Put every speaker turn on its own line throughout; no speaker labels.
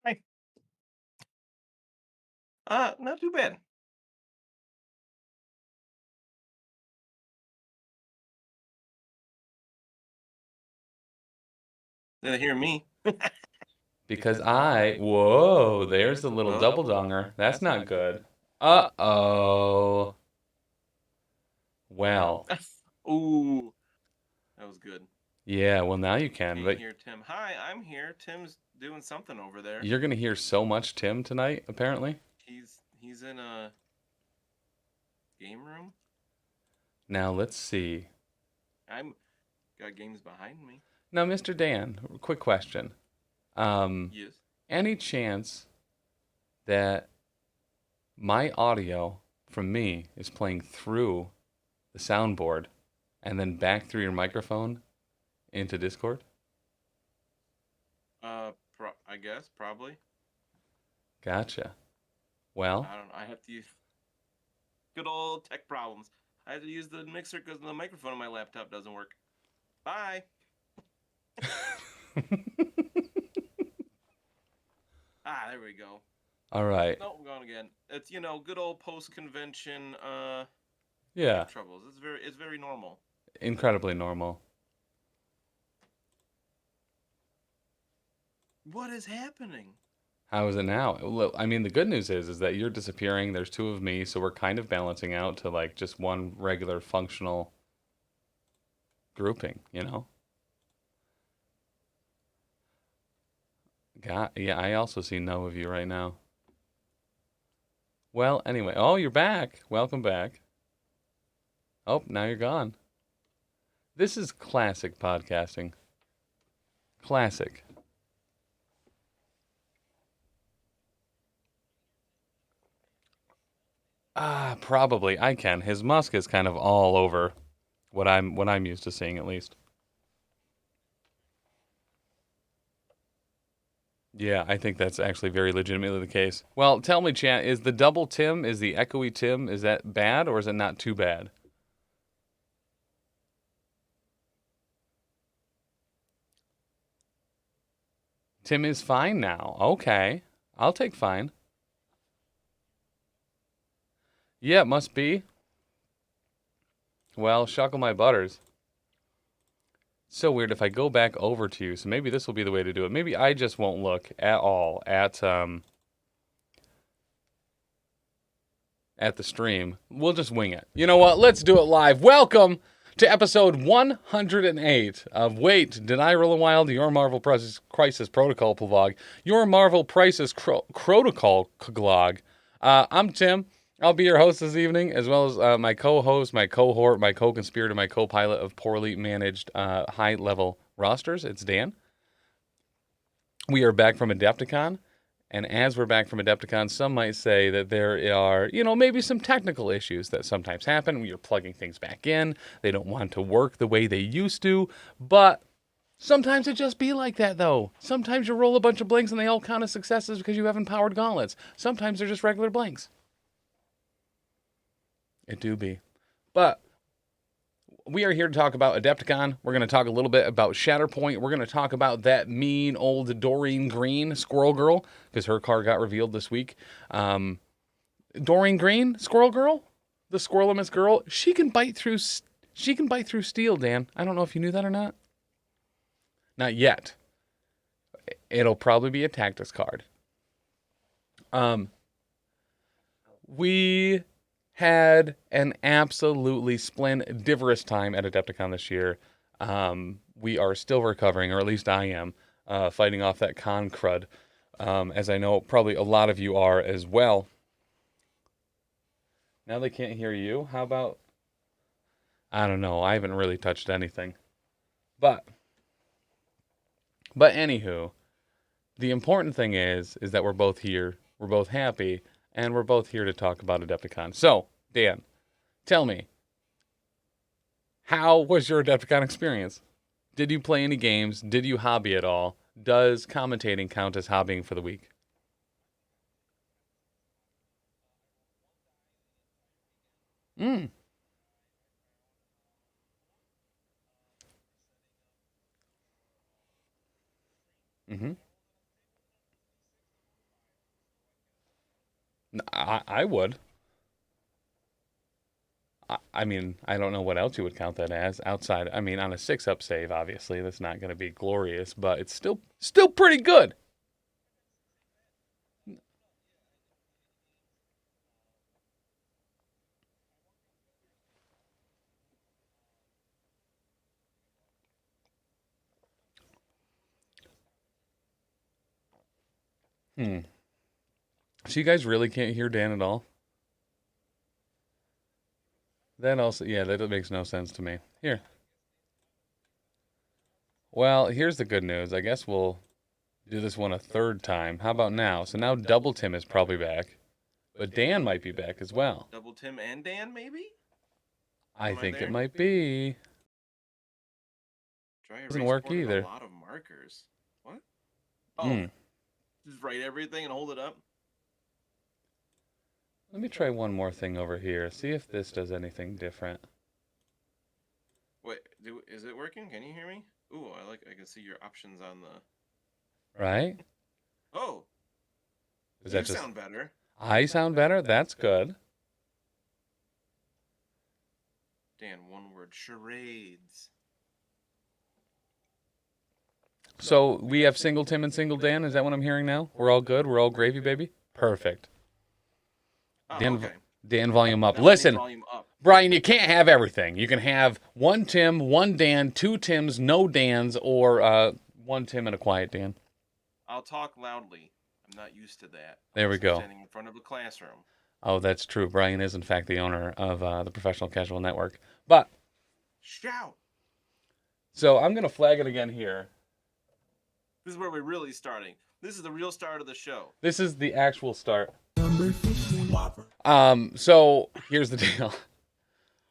Hi. Not too bad. Did hear me?
Because whoa, there's the little
Oh,
double donger. That's not good. Uh-oh. Well,
ooh, that was good.
yeah, well now you can,
Can't
but
hear Tim. Hi, I'm here. Tim's doing something over there.
you're gonna hear so much Tim tonight, apparently.
He's in a game room.
Now let's see.
I'm got games behind me.
Now, Mr. Dan, quick question. Um,
Yes.
any chance that my audio from me is playing through the soundboard and then back through your microphone into Discord?
I guess probably.
Gotcha. Well,
I don't know. I have to use good old tech problems. I have to use the mixer because the microphone on my laptop doesn't work. Bye. There we go.
all right.
No, I'm gone again. It's good old post convention
Yeah,
tech troubles. It's very normal.
incredibly normal.
What is happening?
How is it now? Well, I mean, the good news is that you're disappearing. There's two of me, so we're kind of balancing out to like just one regular functional grouping, you know? Yeah, I also see no of you right now. Well, anyway, oh, you're back. Welcome back. Oh, now you're gone. This is classic podcasting. Classic. Probably I can. His musk is kind of all over what I'm used to seeing at least. Yeah, I think that's actually very legitimately the case. Well, tell me, chat, is the double Tim, is the echoey Tim, is that bad or is it not too bad? Tim is fine now. Okay. I'll take fine. Yeah, it must be. Well, shuckle my butters. So weird if I go back over to you. So maybe this will be the way to do it. Maybe I just won't look at all at the stream. We'll just wing it. You know what? Let's do it live. Welcome to episode 108 of Wait, Did I Roll a Wild? Your Marvel Crisis Protocol vlog. Your Marvel Crisis Protocol vlog. I'm Tim. I'll be your host this evening, as well as my co-host, my cohort, my co-conspirator, my co-pilot of poorly managed high-level rosters. It's Dan. We are back from Adepticon. And as we're back from Adepticon, some might say that there are, maybe some technical issues that sometimes happen when you're plugging things back in. They don't want to work the way they used to. But sometimes it just be like that, though. Sometimes you roll a bunch of blanks and they all count as successes because you have empowered gauntlets. Sometimes they're just regular blanks. It do be. But we are here to talk about Adepticon. We're going to talk a little bit about Shatterpoint. We're going to talk about that mean old Doreen Green Squirrel Girl because her card got revealed this week. Doreen Green Squirrel Girl, the Squirrelimus girl, she can bite through. She can bite through steel. Dan, I don't know if you knew that or not. Not yet. It'll probably be a tactics card. We had an absolutely splendiferous time at Adepticon this year. We are still recovering, or at least I am, fighting off that con crud, as I know probably a lot of you are as well. Now they can't hear you. How about? I don't know. I haven't really touched anything. But anywho, the important thing is that we're both here, we're both happy, and we're both here to talk about Adepticon. So, Dan, tell me, how was your Adepticon experience? Did you play any games? Did you hobby at all? Does commentating count as hobbying for the week? Mm. Mm-hmm. I would. I mean, I don't know what else you would count that as outside. I mean, on a 6-up save, obviously, that's not going to be glorious, but it's still pretty good. Hmm. So you guys really can't hear Dan at all? That also, yeah, that makes no sense to me. Here. Well, here's the good news. I guess we'll do this one a third time. How about now? So now Double Tim is probably back, but Dan might be back as well.
Double Tim and Dan, maybe?
I
Am I
think it
there?
might be.
Dry
Doesn't
erase
work
board and a
either.
lot of markers. What? Oh,
Hmm.
just write everything and hold it up.
Let me try one more thing over here. See if this does anything different.
Wait, is it working? Can you hear me? Ooh, I can see your options on the.
Right?
Oh,
Is
you
that just
sound better.
I sound better? That's good.
Dan, one word, charades.
So we have single Tim and single Dan. Is that what I'm hearing now? We're all good. We're all gravy, baby. Perfect.
Oh,
Dan,
okay.
Dan, volume up.
Now I need
Listen,
volume up.
Brian, you can't have everything. You can have one Tim, one Dan, two Tims, no Dans, or one Tim and a quiet Dan.
I'll talk loudly. I'm not used to that.
There we
unless I'm
go.
standing in front of a classroom.
Oh, that's true. Brian is, in fact, the owner of the Professional Casual Network. But,
Shout!
so I'm going to flag it again here.
This is where we're really starting. This is the real start of the show.
This is the actual start. So here's the deal.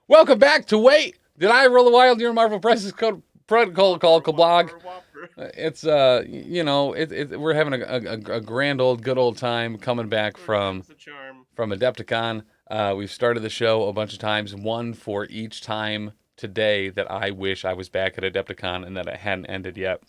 Welcome back to Wait. Did I roll a wild? Your Marvel Presses Protocol Call blog. It's we're having a grand old good old time coming back from Adepticon. We've started the show a bunch of times, one for each time today that I wish I was back at Adepticon and that it hadn't ended yet.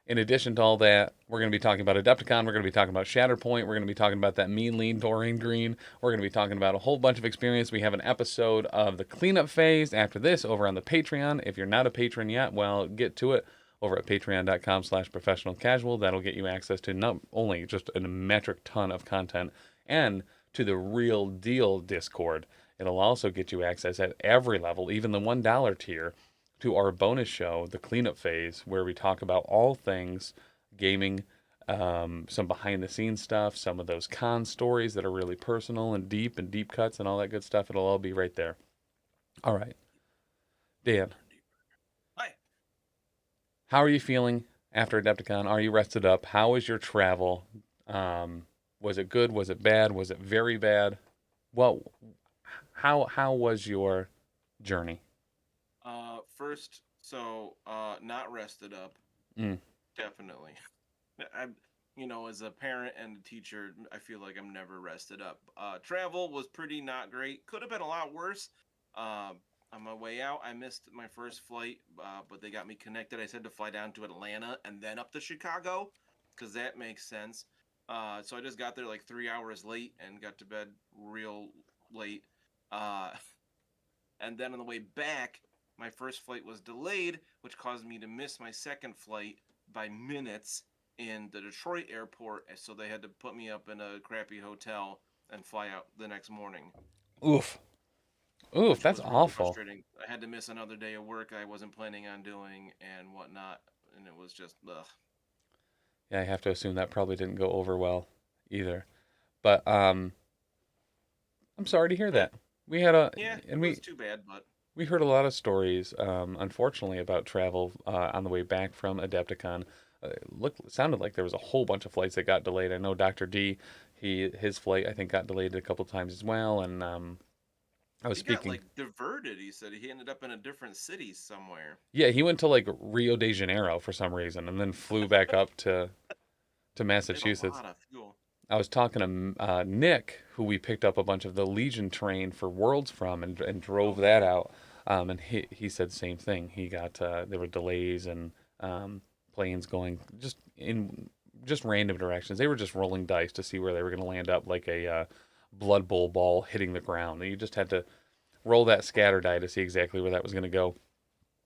In addition to all that, we're going to be talking about Adepticon. We're going to be talking about Shatterpoint. We're going to be talking about that mean, lean Dorian Green. We're going to be talking about a whole bunch of experience. We have an episode of the cleanup phase after this over on the Patreon. If you're not a patron yet, well, get to it over at patreon.com/professionalcasual. That'll get you access to not only just a metric ton of content and to the real deal Discord. It'll also get you access at every level, even the $1 tier, to our bonus show, the cleanup phase, where we talk about all things gaming, some behind the scenes stuff, some of those con stories that are really personal and deep cuts and all that good stuff. It'll all be right there. All right. Dan.
Hi.
How are you feeling after Adepticon? Are you rested up? How was your travel? Was it good? Was it bad? Was it very bad? Well, how was your journey?
First, not rested up. Definitely. As a parent and a teacher, I feel like I'm never rested up. Travel was pretty not great. Could have been a lot worse. On my way out, I missed my first flight, but they got me connected. I said to fly down to Atlanta and then up to Chicago, because that makes sense. So I just got there like 3 hours late and got to bed real late. And then on the way back, my first flight was delayed, which caused me to miss my second flight by minutes in the Detroit airport. So they had to put me up in a crappy hotel and fly out the next morning.
Oof, that's
really
awful.
Frustrating. I had to miss another day of work I wasn't planning on doing and whatnot, and it was just ugh.
Yeah, I have to assume that probably didn't go over well either. But I'm sorry to hear that. We had
it was too bad, but
we heard a lot of stories, unfortunately, about travel on the way back from Adepticon. Sounded like there was a whole bunch of flights that got delayed. I know Dr. D, his flight I think got delayed a couple times as well, and I was speaking.
Got diverted. He said he ended up in a different city somewhere.
Yeah, he went to Rio de Janeiro for some reason, and then flew back up to Massachusetts.
A lot of fuel.
I was talking to Nick, who we picked up a bunch of the Legion train for Worlds from, and drove that out. And he said the same thing. He got there were delays and planes going just in just random directions. They were just rolling dice to see where they were going to land up, like a Blood Bowl ball hitting the ground. And you just had to roll that scatter die to see exactly where that was going to go.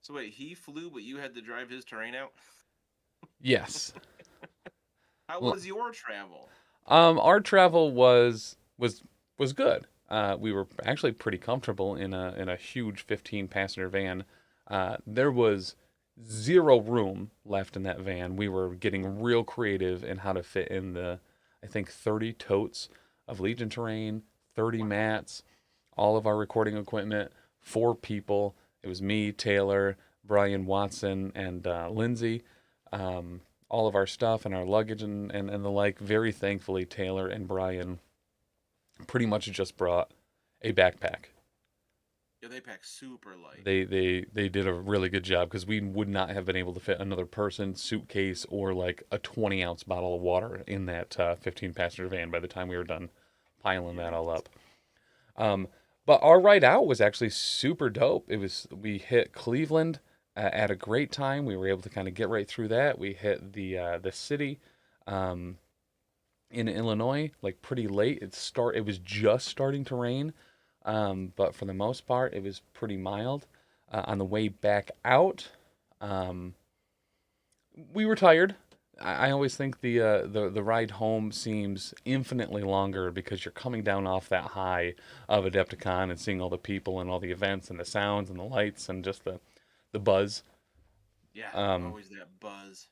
So wait, he flew, but you had to drive his terrain out?
Yes.
How was your travel?
Our travel was good. We were actually pretty comfortable in a huge 15 passenger van. There was zero room left in that van. We were getting real creative in how to fit in I think 30 totes of Legion terrain, 30 mats, all of our recording equipment, 4 people. It was me, Taylor, Brian Watson, and Lindsay. All of our stuff and our luggage and the like. Very thankfully, Taylor and Brian pretty much just brought a backpack.
Yeah, they pack super light.
They did a really good job because we would not have been able to fit another person, suitcase, or like a 20-ounce bottle of water in that 15 passenger van by the time we were done piling that all up. But our ride out was actually super dope. We hit Cleveland at a great time. We were able to kind of get right through that. We hit the city in Illinois like pretty late. It was just starting to rain, but for the most part it was pretty mild. On the way back out, um, we were tired. I always think the ride home seems infinitely longer because you're coming down off that high of Adepticon and seeing all the people and all the events and the sounds and the lights and just the buzz.
Yeah,
Um,
always that buzz.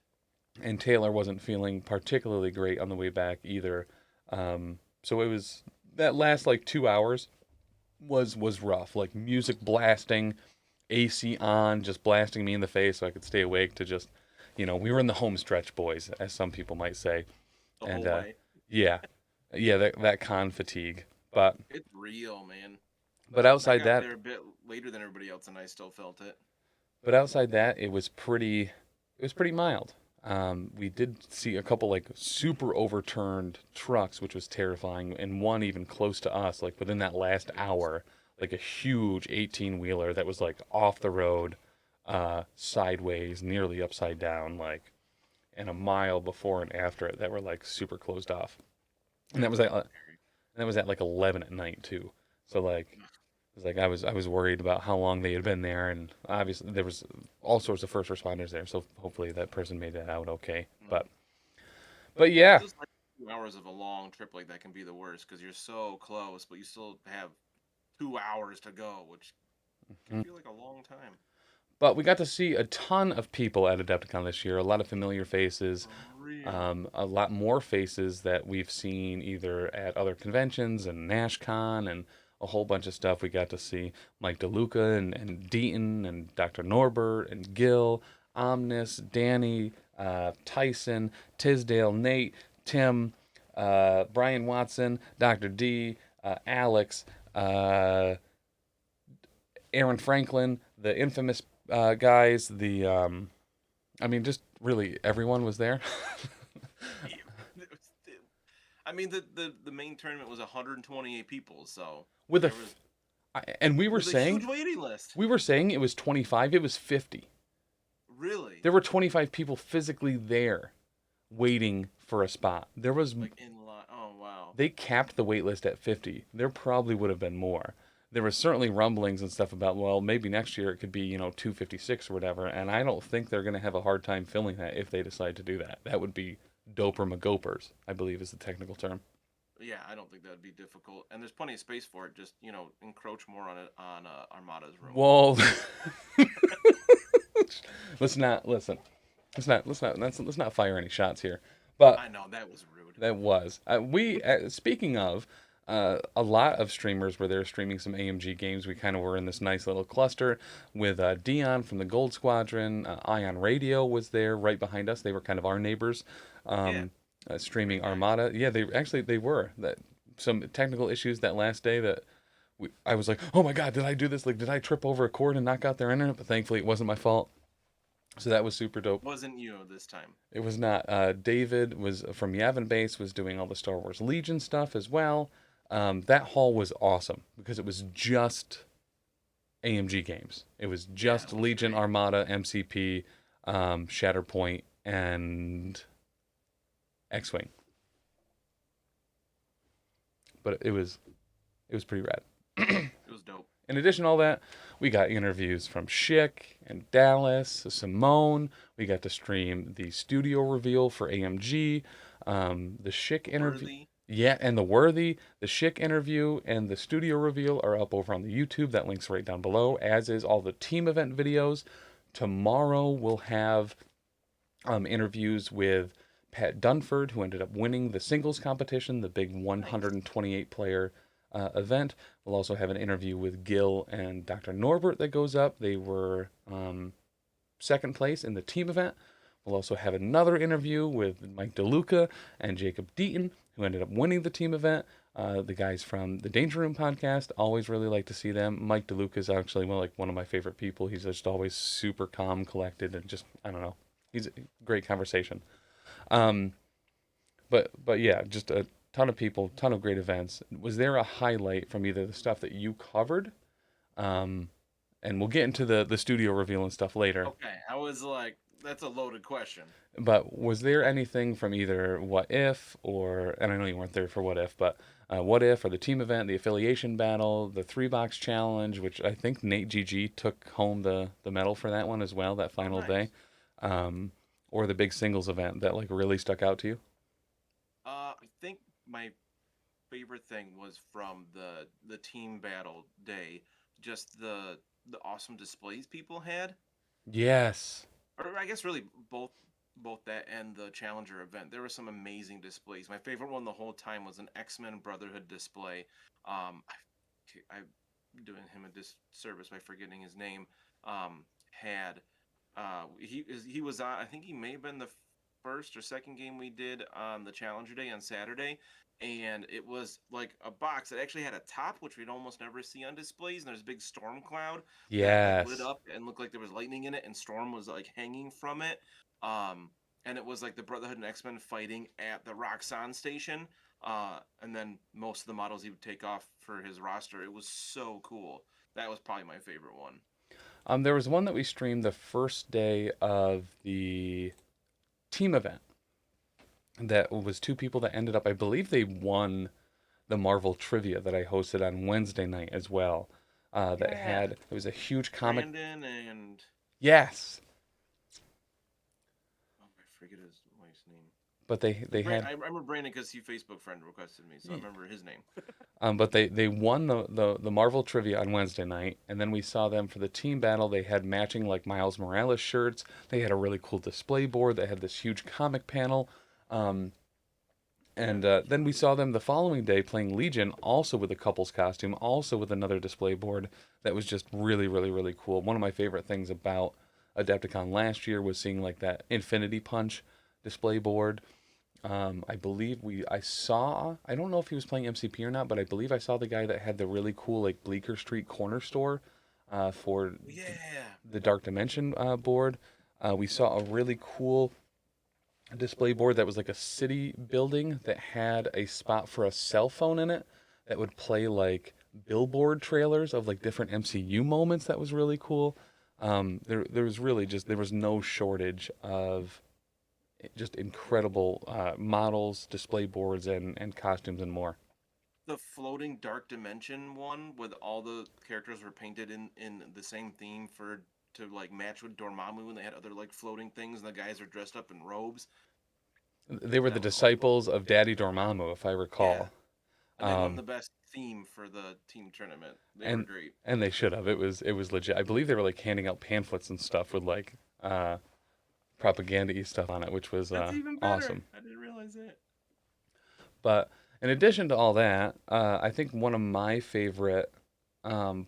and Taylor wasn't feeling particularly great on the way back either. So it was that last like 2 hours was rough. Like music blasting, AC on, just blasting me in the face so I could stay awake to just, we were in the home stretch, boys, as some people might say.
The
And
whole way.
yeah, yeah, that con fatigue. But
It's real, man.
but
I
outside
got
that,
there a bit later than everybody else, and I still felt it.
it was pretty mild. We did see a couple like super overturned trucks, which was terrifying, and one even close to us, like within that last hour, like a huge 18-wheeler that was like off the road, sideways, nearly upside down, like, and a mile before and after it that were like super closed off. And
That sounds scary.
that was at like 11 at night too. So like it was like I was worried about how long they had been there, and obviously there was all sorts of first responders there. So hopefully that person made it out okay.
Mm.
But yeah,
Just like 2 hours of a long trip like that can be the worst because you're so close, but you still have 2 hours to go, which can
mhm.
feel like a long time.
But we got to see a ton of people at Adepticon this year. A lot of familiar faces,
For real.
a lot more faces that we've seen either at other conventions and NashCon and a whole bunch of stuff. We got to see Mike DeLuca and Deaton and Dr. Norbert and Gil, Omnis, Danny, Tyson, Tisdale, Nate, Tim, Brian Watson, Dr. D, Alex, Aaron Franklin, the infamous guys, I mean, just really everyone was there.
I mean, the main tournament was 128 people, so
with a,
there was
and
it was a huge waiting list.
we were saying it was 25, it was 50.
Really,
There were 25 people physically there waiting for a spot.
like in line. Oh wow.
They capped the wait list at 50. There probably would have been more. There was certainly rumblings and stuff about, well, maybe next year it could be, 256 or whatever, and I don't think they're going to have a hard time filling that if they decide to do that. That would be doper magopers, I believe is the technical term.
Yeah, I don't think that'd be difficult, and there's plenty of space for it. Just encroach more on it on Armada's room.
Well, let's not listen. Let's not fire any shots here. But
I know that was rude.
that was we. Speaking of, a lot of streamers were there streaming some AMG games. We kind of were in this nice little cluster with Dion from the Gold Squadron. Ion Radio was there right behind us. They were kind of our neighbors,
Yeah,
streaming
great guys.
Armada. Yeah, they were. That some technical issues that last day that I was like, oh my god, did I do this? Like, did I trip over a cord and knock out their internet? But thankfully, it wasn't my fault. So that was super dope.
Wasn't you this time?
It was not. David was from Yavin Base, was doing all the Star Wars Legion stuff as well. That hall was awesome because it was just AMG games. It was
Yeah,
just
it was
Legion,
great.
Armada, MCP, Shatterpoint, and X-Wing. But it was pretty rad.
It was dope.
In addition to all that, we got interviews from Schick and Dallas, Simone. We got to stream the studio reveal for AMG, the Schick interview.
Worthy.
Yeah, and the Worthy, the Schick interview, and the studio reveal are up over on the YouTube. That link's right down below, as is all the team event videos. Tomorrow we'll have interviews with Pat Dunford, who ended up winning the singles competition, the big 128 player event. We'll also have an interview with Gil and Dr. Norbert that goes up. They were second place in the team event. We'll also have another interview with Mike DeLuca and Jacob Deaton, who ended up winning the team event. The guys from the Danger Room podcast, always really like to see them. Mike DeLuca is actually one of my favorite people. He's just always super calm, collected, and just, I don't know. He's a great conversation. But yeah, just a ton of people, ton of great events. Was there a highlight from either the stuff that you covered? And we'll get into the studio reveal and stuff later.
Okay, I was like, that's a loaded question.
But was there anything from either What If and I know you weren't there for What If, but What If or the team event, the affiliation battle, the 3-box challenge, which I think Nate GG took home the medal for that one as well, that final day, or the big singles event that like really stuck out to you?
I think my favorite thing was from the team battle day, just the awesome displays people had.
Yes.
Or I guess really both that and the Challenger event. There were some amazing displays. My favorite one the whole time was an X-Men Brotherhood display. I'm doing him a disservice by forgetting his name. Had he was I think he may have been the first or second game we did on the Challenger Day on Saturday, and it was like a box that actually had a top, which we'd almost never see on displays. And there's a big storm cloud that like lit
Yes.
up and looked like there was lightning in it, and storm was like hanging from it. And it was like the Brotherhood and X-Men fighting at the Roxxon station. And then most of the models he would take off for his roster. It was so cool. That was probably my favorite one.
There was one that we streamed the first day of the team event that was two people that ended up, I believe they won the Marvel trivia that I hosted on Wednesday night as well. It was a huge comic.
Brandon and
Yes.
oh, I forget his wife's name.
But they had.
I remember Brandon because he Facebook friend requested me, so I remember his name.
But they won the Marvel trivia on Wednesday night, and then we saw them for the team battle. They had matching like Miles Morales shirts. They had a really cool display board that had this huge comic panel. And then we saw them the following day playing Legion, also with a couple's costume, also with another display board that was just really, really, really cool. One of my favorite things about Adepticon last year was seeing like that Infinity Punch display board. I believe I don't know if he was playing MCP or not, but I believe I saw the guy that had the really cool like Bleecker Street corner store for the Dark Dimension board. We saw a really cool display board that was like a city building that had a spot for a cell phone in it that would play like billboard trailers of like different MCU moments. That was really cool. There was no shortage of just incredible models, display boards, and costumes and more.
The floating Dark Dimension one with all the characters were painted in the same theme to like match with Dormammu, and they had other like floating things, and the guys are dressed up in robes.
They were the
That was
disciples of Daddy Dormammu, if I
yeah,
recall.
and they won the best theme for the team tournament. They were great.
And they should have. It was legit. I believe they were like handing out pamphlets and stuff with like propaganda-y stuff on it, which was
That's even better.
awesome.
I didn't realize that.
But in addition to all that, I think one of my favorite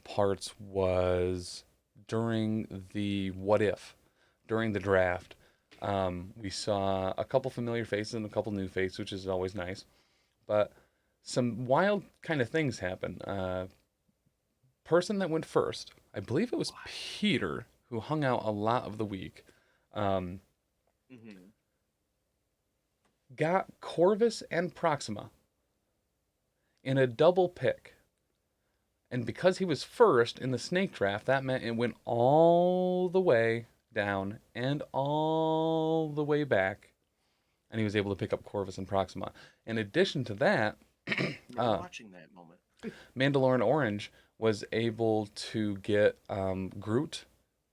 parts was during during the draft. We saw a couple familiar faces and a couple new faces, which is always nice. But some wild kind of things happen. Person that went first, I believe it was Peter, who hung out a lot of the week. Got Corvus and Proxima in a double pick. And because he was first in the snake draft, that meant it went all the way down and all the way back and he was able to pick up Corvus and Proxima. In addition to that,
Remember watching that moment.
Mandalorian Orange was able to get Groot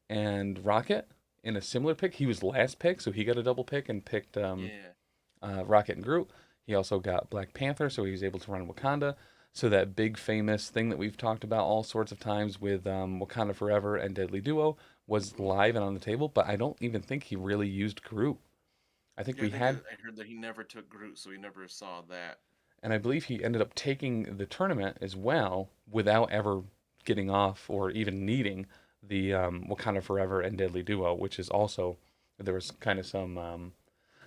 and Rocket in a similar pick. He was last pick, so he got a double pick and picked
Yeah.
Rocket and Groot. He also got Black Panther, so he was able to run Wakanda. So that big famous thing that we've talked about all sorts of times with Wakanda Forever and Deadly Duo was live and on the table, but I don't even think he really used Groot. I think
Yeah,
we had,
I heard that he never took Groot, so he never saw that.
and I believe he ended up taking the tournament as well without ever getting off or even needing the Wakanda Forever and Deadly Duo, which is also, there was kind of some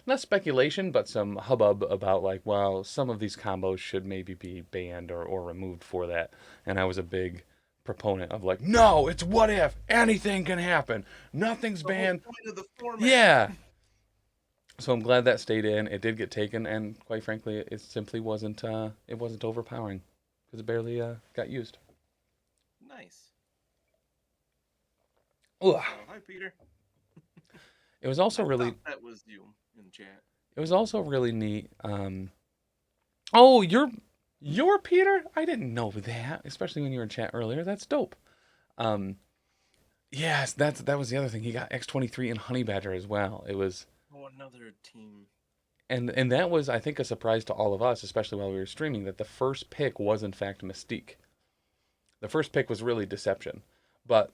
not speculation, but some hubbub about like, well, some of these combos should maybe be banned or removed for that. And I was a big proponent of like, no, it's what if anything can happen. Nothing's
The whole
banned.
point of the format.
Yeah. So I'm glad that stayed in. It did get taken, and quite frankly, it simply wasn't. It wasn't overpowering because it barely got used.
Nice.
Ugh.
Hi, Peter.
It was also
I
really.
thought that was you in chat.
It was also really neat. Oh, you're Peter? I didn't know that, especially when you were in chat earlier. That's dope. Um, yes, that was the other thing. He got X-23 and Honey Badger as well. It was,
Oh, another team.
and that was, I think, a surprise to all of us, especially while we were streaming, that the first pick was in fact Mystique. The first pick was really Deception, but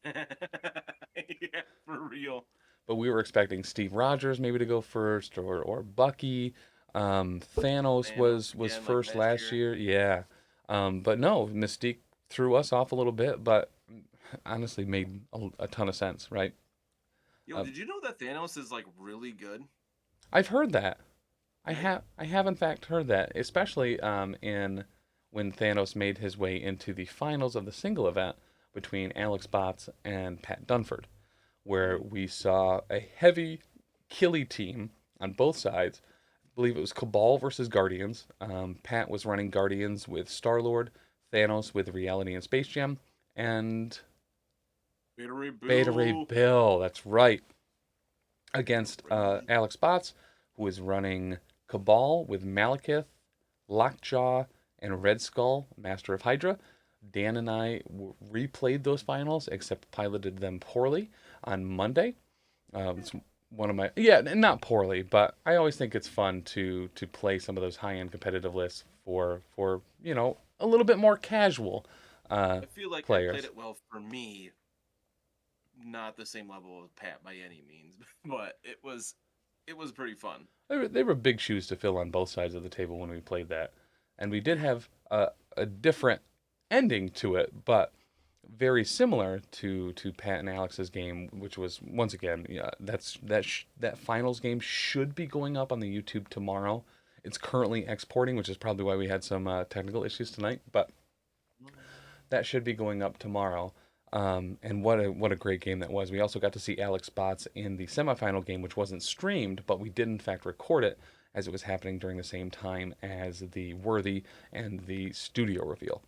Yeah, for real.
we were expecting Steve Rogers maybe to go first, or Bucky. Thanos was
again, like
first last year. Yeah. But no, Mystique threw us off a little bit, but honestly made a ton of sense, right?
Yo, did you know that Thanos is like really good?
I've heard that.
Right?
I have in fact heard that, especially in when Thanos made his way into the finals of the single event between Alex Botts and Pat Dunford, where we saw a heavy killy team on both sides. I believe it was Cabal versus Guardians. Pat was running Guardians with Star Lord, Thanos with Reality and Space Jam, and
Beta Ray Bill.
Beta Ray Bill. That's right. Against Alex Botts, who was running Cabal with Malekith, Lockjaw, and Red Skull, Master of Hydra. Dan and I replayed those finals, except piloted them poorly on Monday. It's one of my not poorly, but I always think it's fun to play some of those high end competitive lists for a little bit more casual
I feel like
players.
I played it well for me. Not the same level as Pat by any means, but it was pretty fun.
They were big shoes to fill on both sides of the table when we played that, and we did have a different ending to it, but very similar to Pat and Alex's game, which was once again, that finals game should be going up on the YouTube tomorrow. It's currently exporting, which is probably why we had some technical issues tonight, but that should be going up tomorrow. And what a great game that was. We also got to see Alex Botts in the semifinal game, which wasn't streamed, but we did in fact record it as it was happening during the same time as the Worthy and the studio reveal.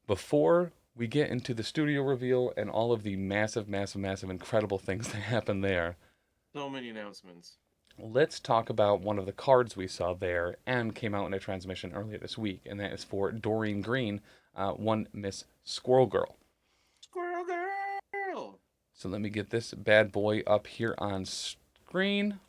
Before we get into the studio reveal and all of the massive, incredible things that happened there,
so many announcements.
let's talk about one of the cards we saw there and came out in a transmission earlier this week, and that is for Doreen Green, one Miss Squirrel Girl.
Squirrel Girl!
So let me get this bad boy up here on screen.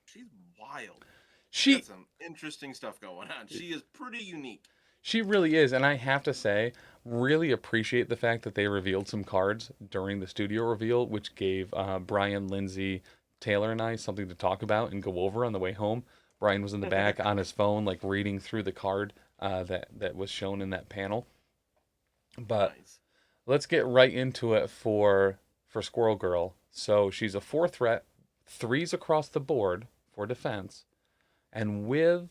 She's wild.
She
got some interesting stuff going on. She is pretty unique.
She really is, and I have to say, really appreciate the fact that they revealed some cards during the studio reveal, which gave Brian, Lindsay, Taylor, and I something to talk about and go over on the way home. Brian was in the back on his phone, like reading through the card that was shown in that panel. But
Nice.
Let's get right into it for Squirrel Girl. So she's a 4 threat, 3s across the board for defense, and with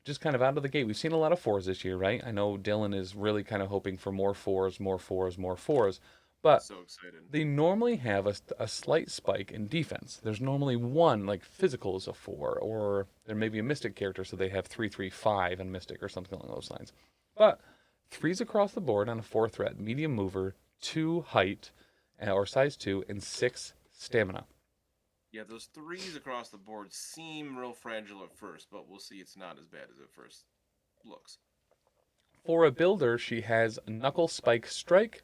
just kind of out of the gate, we've seen a lot of 4s this year, right? I know Dylan is really kind of hoping for more 4s, but
So excited.
they normally have a slight spike in defense. There's normally one, like physical is a 4, or there may be a Mystic character, so they have 3/3/5 and Mystic or something along those lines. But 3s across the board on a 4 threat, medium mover, 2 height, or size 2, and 6 stamina.
Yeah, those threes across the board seem real fragile at first, but we'll see it's not as bad as it first looks.
For a builder, she has Knuckle Spike Strike,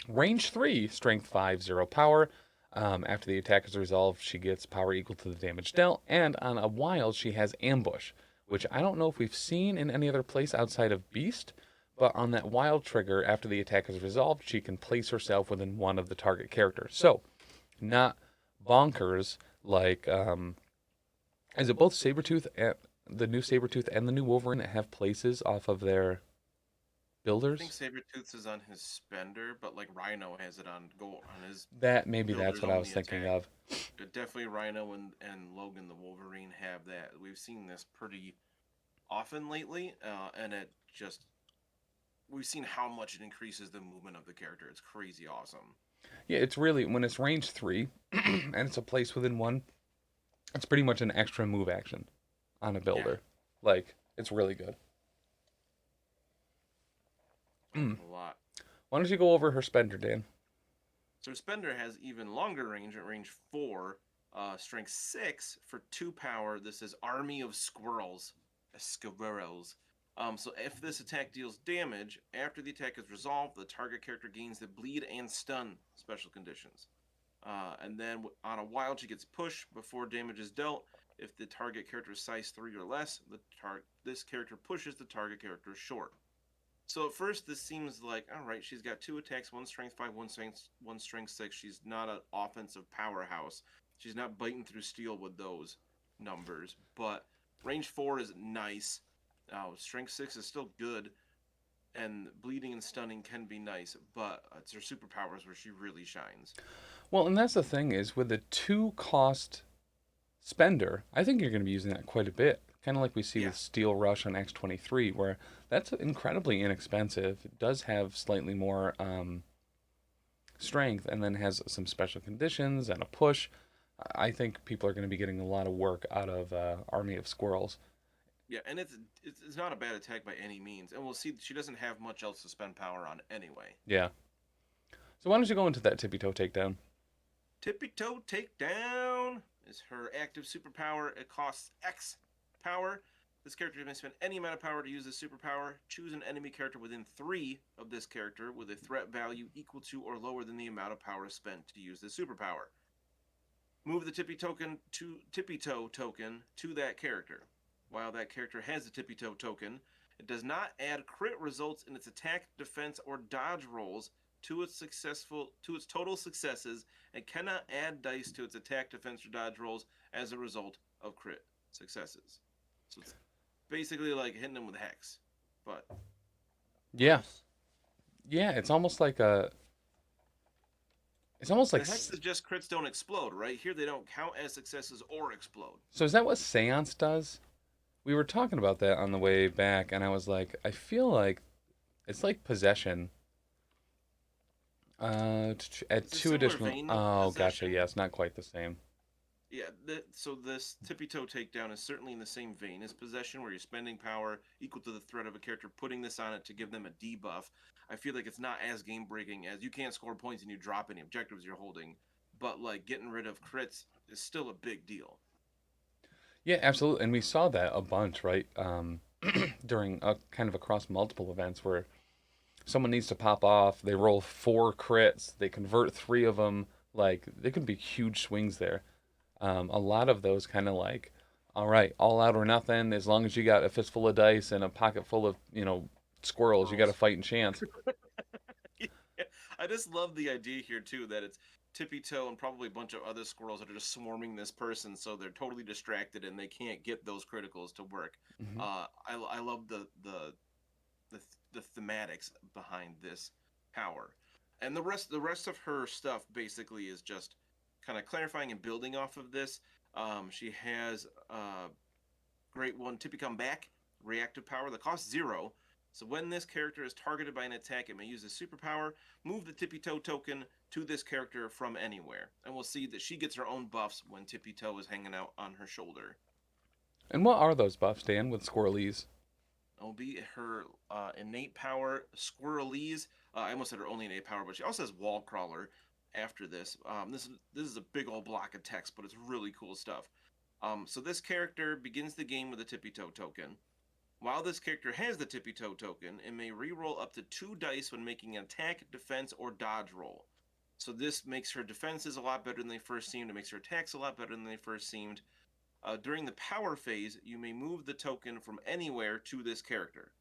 range 3, strength 5, 0 power. After the attack is resolved, she gets power equal to the damage dealt. And on a wild, she has Ambush, which I don't know if we've seen in any other place outside of Beast. But on that wild trigger, after the attack is resolved, she can place herself within one of the target characters. So, not bonkers like is it both Sabretooth and the new Sabretooth and the new Wolverine that have places off of their
I think
builders?
Sabretooth's is on his spender, but like Rhino has it on his
That maybe that's
builder's
what I was
only
thinking
attack.
of.
Definitely Rhino and Logan the Wolverine have that. We've seen this pretty often lately, and it just we've seen how much it increases the movement of the character. It's crazy awesome.
Yeah, it's really when it's range 3 and it's a place within one, it's pretty much an extra move action on a
Yeah,
builder. Like it's really good.
a lot.
Why don't you go over her spender, Dan?
So Spender has even longer range at range 4, strength 6 for 2 power. This is Army of Squirrels. Squirrels. So if this attack deals damage, after the attack is resolved, the target character gains the bleed and stun special conditions. And then on a wild, she gets push before damage is dealt. If the target character is size 3 or less, this character pushes the target character short. So at first, this seems like all right. She's got 2 attacks, one strength 5, one strength 6. She's not an offensive powerhouse. She's not biting through steel with those numbers. But range 4 is nice. Strength 6 is still good, and bleeding and stunning can be nice. But it's her superpowers where she really shines.
Well, and that's the thing is with the 2 cost spender, I think you're going to be using that quite a bit. Kind of like we see
Yeah,
with Steel Rush on X-23, where that's incredibly inexpensive. It does have slightly more strength and then has some special conditions and a push. I think people are going to be getting a lot of work out of Army of Squirrels.
yeah, and it's not a bad attack by any means. And we'll see she doesn't have much else to spend power on anyway.
Yeah. So why don't you go into that tippy toe takedown?
Tippy Toe Takedown is her active superpower. It costs X power. This character may spend any amount of power to use this superpower. Choose an enemy character within 3 of this character with a threat value equal to or lower than the amount of power spent to use this superpower. Move the Tippy Toe token to that character. While that character has the Tippy Toe token, it does not add crit results in its attack, defense, or dodge rolls to its total successes and cannot add dice to its attack, defense, or dodge rolls as a result of crit successes. So it's basically like hitting them with hex, but
Yeah.
worse.
Yeah, it's almost like a it's almost like
The hex is just crits don't explode, right? Here they don't count as successes or explode.
so is that what Seance does? We were talking about that on the way back and I was like, I feel like it's like possession. At
It's a
two
similar
additional.
vein of
Oh, gotcha.
possession.
Yeah, it's not quite the same.
Yeah, so this tippy toe takedown is certainly in the same vein as possession, where you're spending power equal to the threat of a character, putting this on it to give them a debuff. I feel like it's not as game breaking as you can't score points and you drop any objectives you're holding, but like getting rid of crits is still a big deal.
Yeah, absolutely. And we saw that a bunch, right? During kind of across multiple events where someone needs to pop off, they roll 4 crits, they convert 3 of them. Like, there could be huge swings there. A lot of those kind of like, all right, all out or nothing. As long as you got a fistful of dice and a pocket full of, squirrels, you got a
Girls.
fighting chance.
Yeah, I just love the idea here too that it's Tippy Toe and probably a bunch of other squirrels that are just swarming this person, so they're totally distracted and they can't get those criticals to work.
Hmm.
I love the thematics behind this power, and the rest of her stuff basically is just kind of clarifying and building off of this. She has great one Tippy Come Back reactive power that costs 0. So when this character is targeted by an attack, it may use a superpower. Move the Tippy Toe token to this character from anywhere, and we'll see that she gets her own buffs when Tippy Toe is hanging out on her shoulder.
And what are those buffs, Dan, with squirrelies?
It'll be her innate power, Squirrelese. I almost said her only innate power, but she also has Wall Crawler. after this. This is a big old block of text, but it's really cool stuff. So this character begins the game with a tippy toe token. While this character has the tippy toe token, it may reroll up to 2 dice when making an attack, defense, or dodge roll. So this makes her defenses a lot better than they first seemed. It makes her attacks a lot better than they first seemed. During the power phase, you may move the token from anywhere to this character.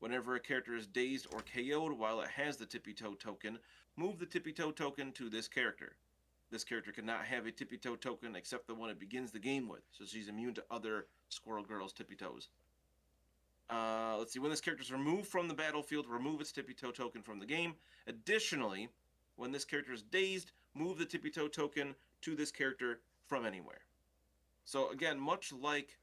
Whenever a character is dazed or KO'd while it has the tippy toe token, move the tippy toe token to this character. This character cannot have a tippy toe token except the one it begins the game with, so she's immune to other Squirrel Girl's tippy toes. Let's see. When this character is removed from the battlefield, remove its tippy toe token from the game. Additionally, when this character is dazed, move the tippy toe token to this character from anywhere. So again, much like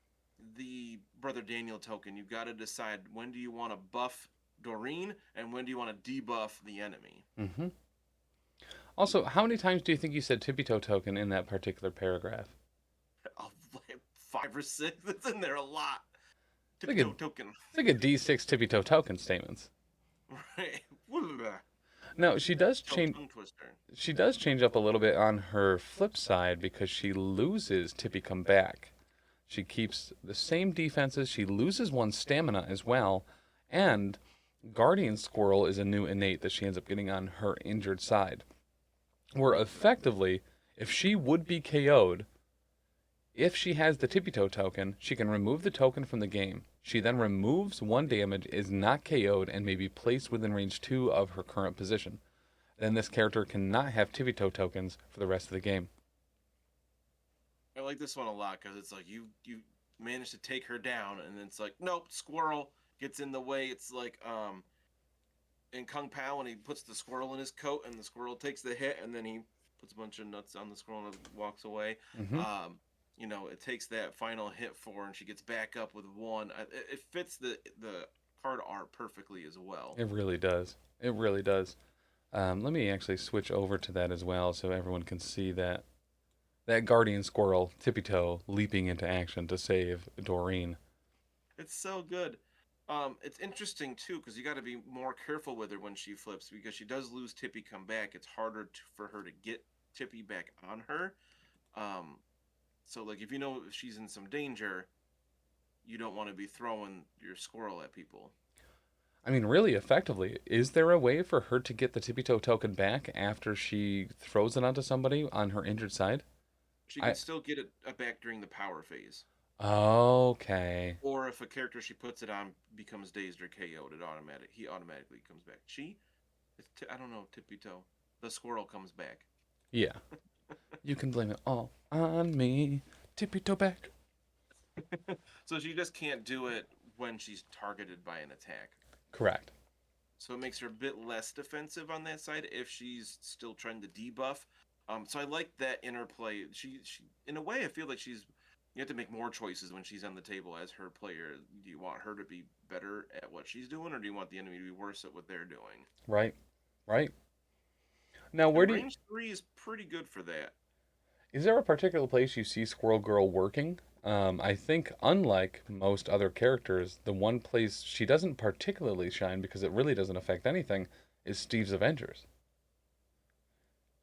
the Brother Daniel token, you've got to decide when do you want to buff Doreen and when do you want to debuff the enemy.
Mm-hmm. Also, how many times do you think you said tippy toe token in that particular paragraph?
Oh, 5 or 6. It's in there a lot.
It's
Tippy toe token.
It's like a D6 tippy toe token statements.
Right.
No, she does change.
Tongue twister.
She does change up a little bit on her flip side because she loses tippy come back. She keeps the same defenses. She loses one stamina as well, and Guardian Squirrel is a new innate that she ends up getting on her injured side. Where effectively, if she would be KO'd, if she has the tippy toe token, she can remove the token from the game. She then removes 1 damage, is not KO'd, and may be placed within range 2 of her current position. Then this character cannot have tippy toe tokens for the rest of the game.
I like this one a lot because it's like you manage to take her down, and then it's like, nope, Squirrel gets in the way. It's like in Kung Pao when he puts the squirrel in his coat, and the squirrel takes the hit, and then he puts a bunch of nuts on the squirrel and walks away.
Mm-hmm.
It takes that final hit for her, and she gets back up with 1. It fits the card art perfectly as well.
It really does. It really does. Let me actually switch over to that as well so everyone can see that Guardian Squirrel tippy toe leaping into action to save Doreen.
It's so good. It's interesting too because you got to be more careful with her when she flips because she does lose Tippy come back. It's harder for her to get Tippy back on her. So like if you know if she's in some danger, you don't want to be throwing your squirrel at people.
I mean, really effectively, is there a way for her to get the tippy toe token back after she throws it onto somebody on her injured side?
She can still get it back during the power phase.
Okay.
Or if a character she puts it on becomes dazed or KO'd, he automatically comes back. I don't know, tippy toe. The squirrel comes back.
Yeah. You can blame it all on me. Tippy toe back.
So she just can't do it when she's targeted by an attack.
Correct.
So it makes her a bit less defensive on that side if she's still trying to debuff. So I like that interplay. She in a way I feel like you have to make more choices when she's on the table as her player. Do you want her to be better at what she's doing, or do you want the enemy to be worse at what they're doing?
Right. Now, where
range 3 is pretty good for that.
Is there a particular place you see Squirrel Girl working? I think, unlike most other characters, the one place she doesn't particularly shine because it really doesn't affect anything is Steve's Avengers.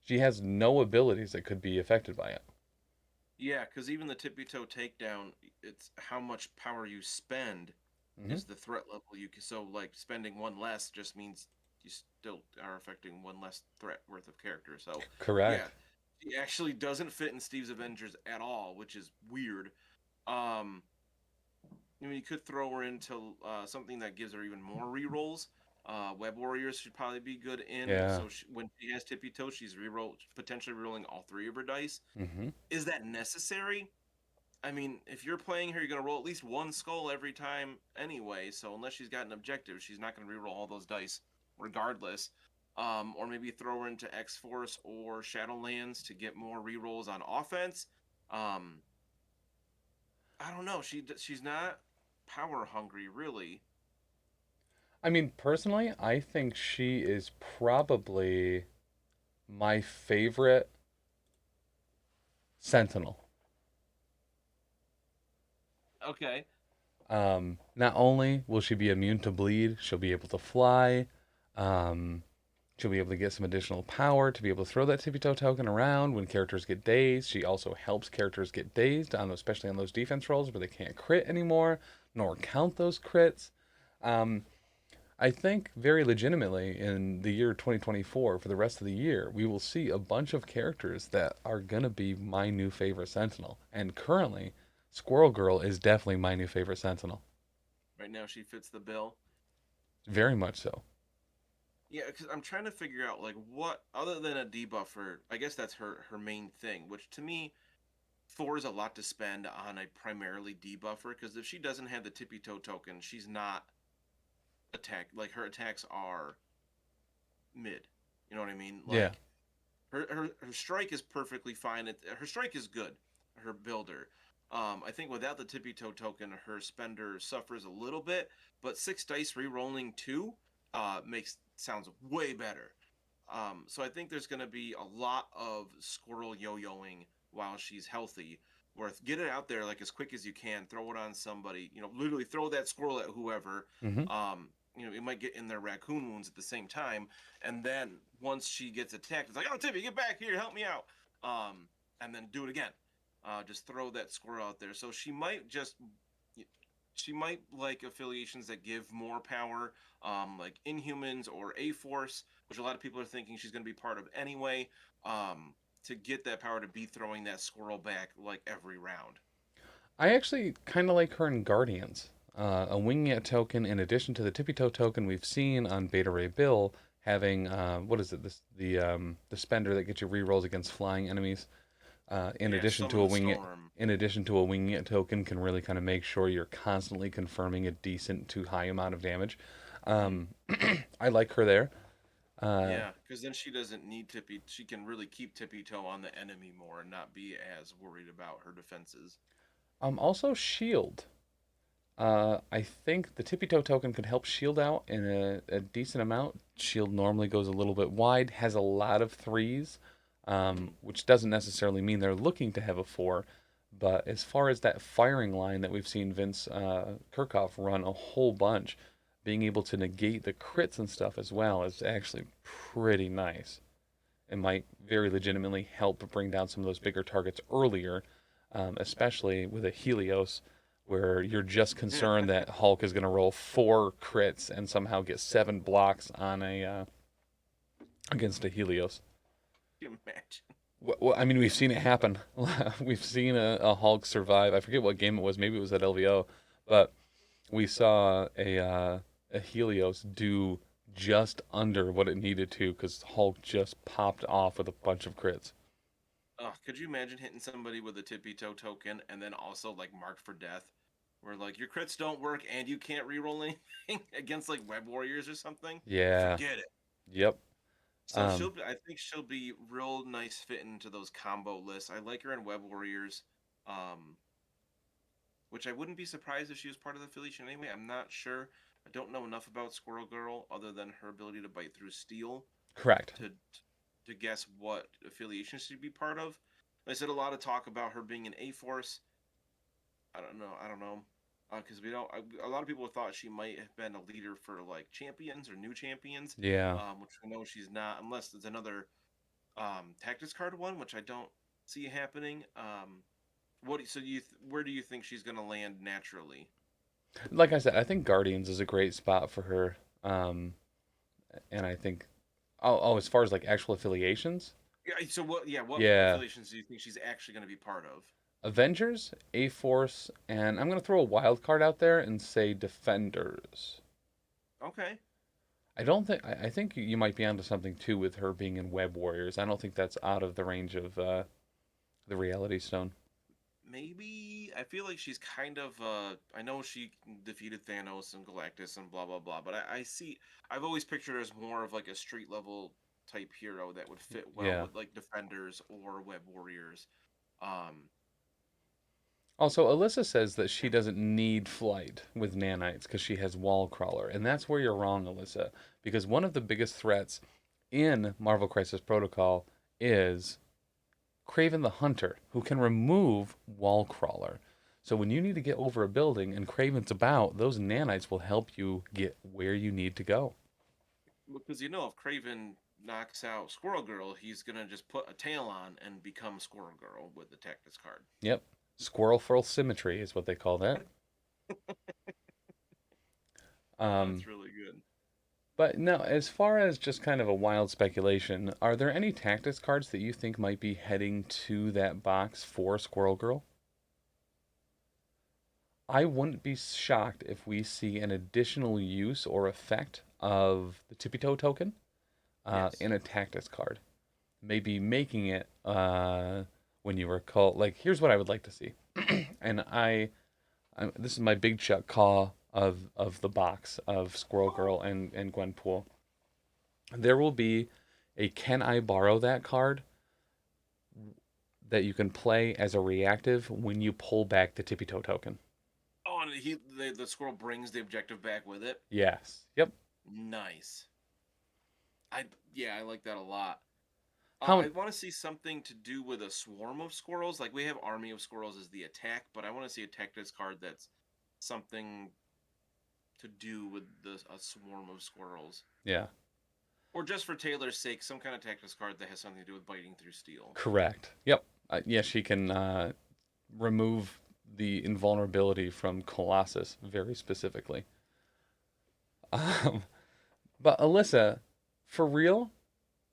She has no abilities that could be affected by it.
Yeah, because even the tippy toe takedown, it's how much power you spend is the threat level you can. So, like, spending 1 less just means you still are affecting 1 less threat worth of character. So,
correct.
Yeah, he actually doesn't fit in Steve's Avengers at all, which is weird. You could throw her into something that gives her even more rerolls. Web Warriors should probably be good in.
Yeah.
So when she has tippy toe, she's potentially rerolling all 3 of her dice.
Mm-hmm.
Is that necessary? I mean, if you're playing her, you're going to roll at least 1 skull every time anyway. So unless she's got an objective, she's not going to reroll all those dice regardless. Or maybe throw her into X-Force or Shadowlands to get more rerolls on offense. I don't know. She's not power hungry, really.
I mean, personally, I think she is probably my favorite Sentinel.
Okay.
Not only will she be immune to bleed, she'll be able to fly. She'll be able to get some additional power to be able to throw that tippy toe token around when characters get dazed. She also helps characters get dazed, especially on those defense rolls where they can't crit anymore, nor count those crits. Um, I think very legitimately in the year 2024, for the rest of the year, we will see a bunch of characters that are going to be my new favorite Sentinel. And currently, Squirrel Girl is definitely my new favorite Sentinel.
Right now, she fits the bill.
Very much so.
Yeah, because I'm trying to figure out like what other than a debuffer. I guess that's her main thing. Which to me, 4 is a lot to spend on a primarily debuffer. Because if she doesn't have the tippy toe token, she's not attack. Like her attacks are mid. You know what I mean?
Yeah.
Like her strike is perfectly fine. Her strike is good. Her builder. I think without the tippy toe token, her spender suffers a little bit, but 6 dice re-rolling 2 makes sounds way better. So I think there's going to be a lot of Squirrel yo-yoing while she's healthy. Worth get it out there like as quick as you can. Throw it on somebody. You know, literally throw that squirrel at whoever.
Hmm.
You know, it might get in their raccoon wounds at the same time. And then once she gets attacked, it's like, oh, Tippy, get back here, help me out. And then do it again. Just throw that squirrel out there. So she might like affiliations that give more power, like Inhumans or A Force, which a lot of people are thinking she's going to be part of anyway. To get that power to be throwing that squirrel back like every round.
I actually kind of like her in Guardians. A winging it token, in addition to the tippy toe token we've seen on Beta Ray Bill, having what is it? The spender that gets you rerolls against flying enemies. In
Yeah,
addition to
summon
a
the
wing it,
storm.
in addition to a winging it token, can really kind of make sure you're constantly confirming a decent to high amount of damage.
Mm-hmm.
Um, I like her there. Uh,
Yeah, because then she doesn't need Tippy. She can really keep Tippy Toe on the enemy more and not be as worried about her defenses.
also shield. I think the tippy toe token could help shield out in a decent amount. Shield normally goes a little bit wide, has a lot of threes,
Mm-hmm.
which doesn't necessarily mean they're looking to have a four. But as far as that firing line that we've seen Vince Kirchhoff run a whole bunch, being able to negate the crits and stuff as well is actually pretty nice. It might very legitimately help bring down some of those bigger targets earlier, especially with a Helios, where you're just concerned that Hulk is going to roll 4 crits and somehow get 7 blocks on a against a Helios.
Can you imagine?
Well, I mean, we've seen it happen. We've seen a Hulk survive. I forget what game it was. Maybe it was at LVO, but we saw a Helios do just under what it needed to because Hulk just popped off with a bunch of crits.
Oh, could you imagine hitting somebody with a Tippy Toe token and then also like marked for death? Where like your crits don't work and you can't reroll anything against like Web Warriors or something?
Yeah.
Forget it.
Yep.
So
Um,
I think she'll be real nice fit into those combo lists. I like her in Web Warriors. Um, which I wouldn't be surprised if she was part of the affiliation anyway. I'm not sure. I don't know enough about Squirrel Girl other than her ability to bite through steel
correct.
to guess what affiliation she'd be part of. I said a lot of talk about her being an A Force. I don't know. I don't know. Because we don't. A lot of people thought she might have been a leader for like champions or new champions,
Yeah.
which we know she's not, unless there's another tactics card one, which I don't see happening. Where do you think she's gonna land naturally?
Like I said, I think Guardians is a great spot for her. And I think, as far as like actual affiliations,
Yeah. So what? Yeah. What
yeah,
affiliations do you think she's actually gonna be part of?
Avengers, A Force, and I'm gonna throw a wild card out there and say Defenders.
Okay.
I don't think I think you might be onto something too with her being in Web Warriors. I don't think that's out of the range of the Reality Stone.
Maybe I feel like she's kind of I know she defeated Thanos and Galactus and blah blah blah, but I see I've always pictured her as more of like a street level type hero that would fit well
Yeah.
with like Defenders or Web Warriors. Um
Also, Alyssa says that she doesn't need flight with nanites because she has wall crawler, and that's where you're wrong, Alyssa. Because one of the biggest threats in Marvel Crisis Protocol is Craven the Hunter, who can remove wall crawler. So when you need to get over a building and Craven's about, those nanites will help you get where you need to go.
because you know if Craven knocks out Squirrel Girl, he's gonna just put a tail on and become Squirrel Girl with the Tactics card.
Yep. Squirrel Furl Symmetry is what they call that.
Oh,
Um,
that's really good.
but no, as far as just kind of a wild speculation, are there any tactics cards that you think might be heading to that box for Squirrel Girl? I wouldn't be shocked if we see an additional use or effect of the Tippy Toe token
Yes.
in a tactics card. Maybe making it when you recall. Like, here's what I would like to see, and this is my big chuck caw of the box of Squirrel Girl and Gwenpool. There will be a can I borrow that card that you can play as a reactive when you pull back the Tippy Toe token.
Oh, and the squirrel brings the objective back with it.
Yes. Yep.
Nice. I Yeah, I like that a lot.
How
I want to see something to do with a swarm of squirrels. Like we have army of squirrels as the attack, but I want to see a tactics card that's something to do with a swarm of squirrels,
yeah.
or just for Taylor's sake, some kind of tactics card that has something to do with biting through steel.
Correct. Yep. Yeah, she can remove the invulnerability from Colossus very specifically. Um, but Alyssa, for real,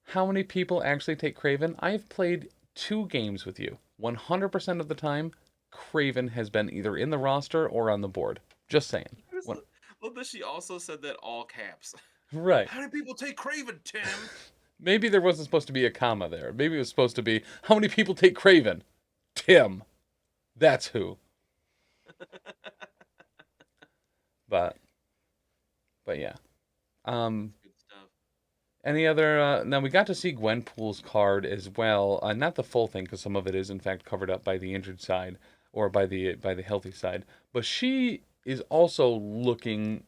how many people actually take Craven? I've played 2 games with you. 100% of the time, Craven has been either in the roster or on the board. Just saying. What?
Well, but she also said that all caps.
Right.
How do people take Craven, Tim?
Maybe there wasn't supposed to be a comma there. Maybe it was supposed to be, how many people take Craven? Tim. That's who. But yeah. Um,
Good stuff.
any other? Now we got to see Gwenpool's card as well. Not the full thing, because some of it is in fact covered up by the injured side or by the healthy side. But she is also looking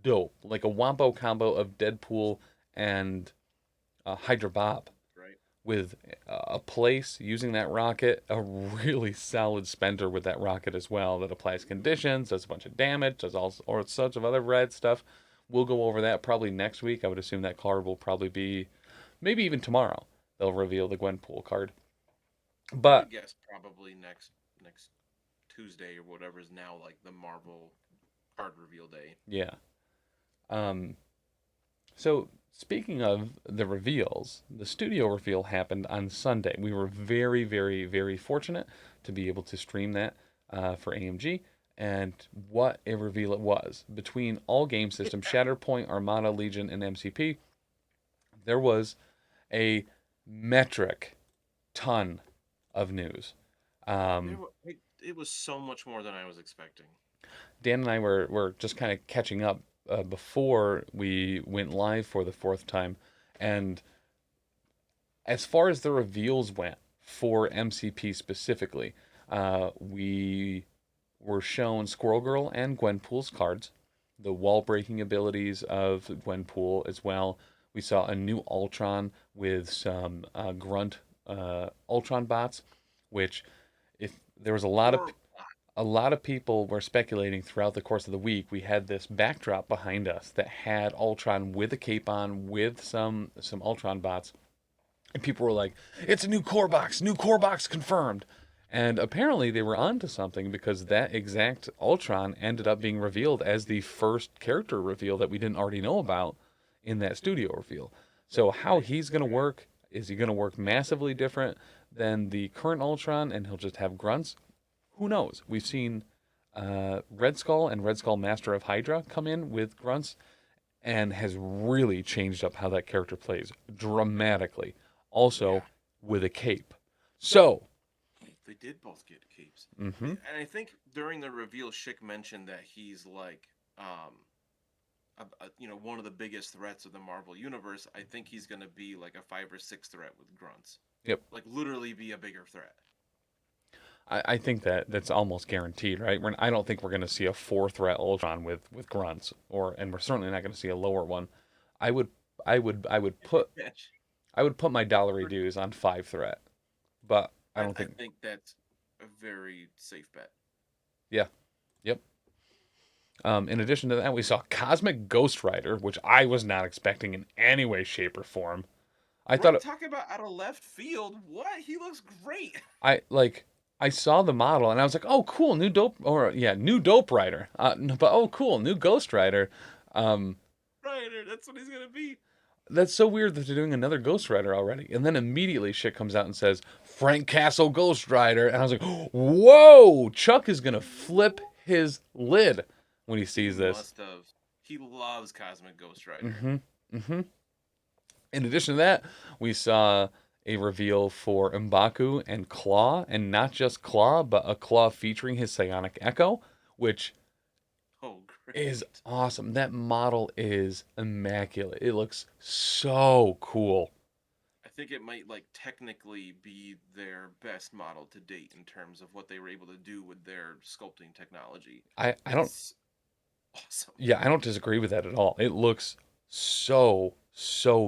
dope, like a wombo combo of Deadpool and Hydra Bob,
Right.
with a place using that rocket, a really solid spender with that rocket as well that applies conditions, does a bunch of damage, does all sorts of other red stuff. We'll go over that probably next week. I would assume that card will probably be maybe even tomorrow. They'll reveal the Gwenpool card.
I would
But
guess probably next Tuesday or whatever is now like the Marvel card reveal day.
yeah. Um, so speaking of the reveals, the studio reveal happened on Sunday. We were very, very, very fortunate to be able to stream that for AMG. And what a reveal it was. Between all game systems, Shatterpoint, Armada, Legion, and MCP, there was a metric ton of news. Um,
It was so much more than I was expecting.
Dan and I were just kind of catching up before we went live for the 4th time. And as far as the reveals went for MCP specifically, we were shown Squirrel Girl and Gwenpool's cards, the wall breaking abilities of Gwenpool as well. We saw a new Ultron with some grunt Ultron bots, which if there was
Or
a lot of people were speculating throughout the course of the week. We had this backdrop behind us that had Ultron with a cape on, with some Ultron bots, and people were like, "It's a new core box confirmed." And apparently they were onto something, because that exact Ultron ended up being revealed as the first character reveal that we didn't already know about in that studio reveal. So how he's going to work, is he going to work massively different than the current Ultron and he'll just have grunts? Who knows? We've seen Red Skull and Red Skull Master of Hydra come in with grunts and has really changed up how that character plays dramatically. Also
yeah,
with a cape. So,
they did both get capes.
mm-hmm,
And I think during the reveal, Schick mentioned that he's like, one of the biggest threats of the Marvel universe. I think he's gonna be like a 5 or 6 threat with grunts.
yep.
Like literally be a bigger threat.
I think that's almost guaranteed, right? I don't think we're going to see a 4 threat Ultron with grunts, and we're certainly not going to see a lower one. I would I would put my dollary dues on 5 threat, but I don't
I
think.
think that's a very safe bet.
Yeah, yep. In addition to that, we saw Cosmic Ghost Rider, which I was not expecting in any way, shape, or form. I thought
Right,
it,
talking about out of left field. What? He looks great.
I like I saw the model and I was like, oh cool, new dope or yeah, new dope rider. But oh cool, new Ghost Rider. Um,
Right, that's what he's gonna be.
that's so weird that they're doing another Ghost Rider already. And then immediately shit comes out and says Frank Castle Ghost Rider, and I was like, whoa! Chuck is gonna flip his lid when he
He
sees this.
must have. He loves Cosmic Ghost Rider.
Mm-hmm. Mm-hmm. In addition to that, we saw a reveal for M'Baku and Claw, and not just Claw, but a Claw featuring his psionic echo, which
Oh,
is
great.
awesome. That model is immaculate. It looks so cool.
I think it might like technically be their best model to date in terms of what they were able to do with their sculpting technology.
I don't
It's awesome.
Yeah, I don't disagree with that at all. It looks so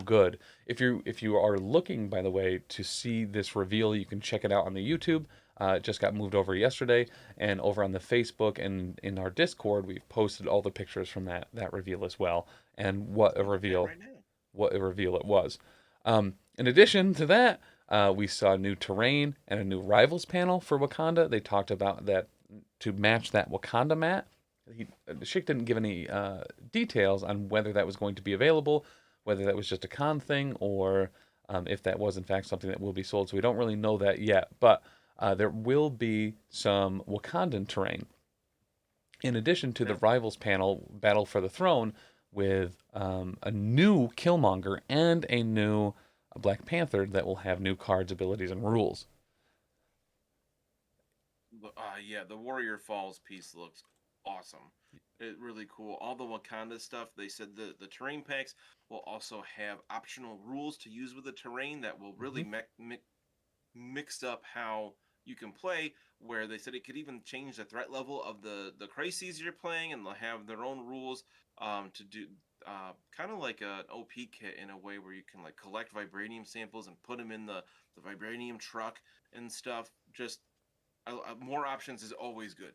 good. If you are looking, by the way, to see this reveal, you can check it out on the YouTube. It just got moved over yesterday, and over on the Facebook and in our Discord, we've posted all the pictures from that reveal as well, and
I'm looking at it right now.
what a reveal it was. In addition to that, we saw new terrain and a new rivals panel for Wakanda. They talked about that to match that Wakanda map. Schick didn't give any details on whether that was going to be available, whether that was just a con thing, or if that was in fact something that will be sold. So we don't really know that yet. But there will be some Wakandan terrain. In addition to the
Okay.
Rivals panel, Battle for the Throne, with a new Killmonger and a new Black Panther that will have new cards, abilities, and rules.
Yeah, the Warrior Falls piece looks awesome. It really cool. All the Wakanda stuff. They said the terrain packs will also have optional rules to use with the terrain that will
Mm-hmm.
really mix up how you can play. Where they said it could even change the threat level of the crises you're playing, and they'll have their own rules to do. Kind of like an OP kit in a way where you can like collect vibranium samples and put them in the vibranium truck and stuff. Just more options is always good.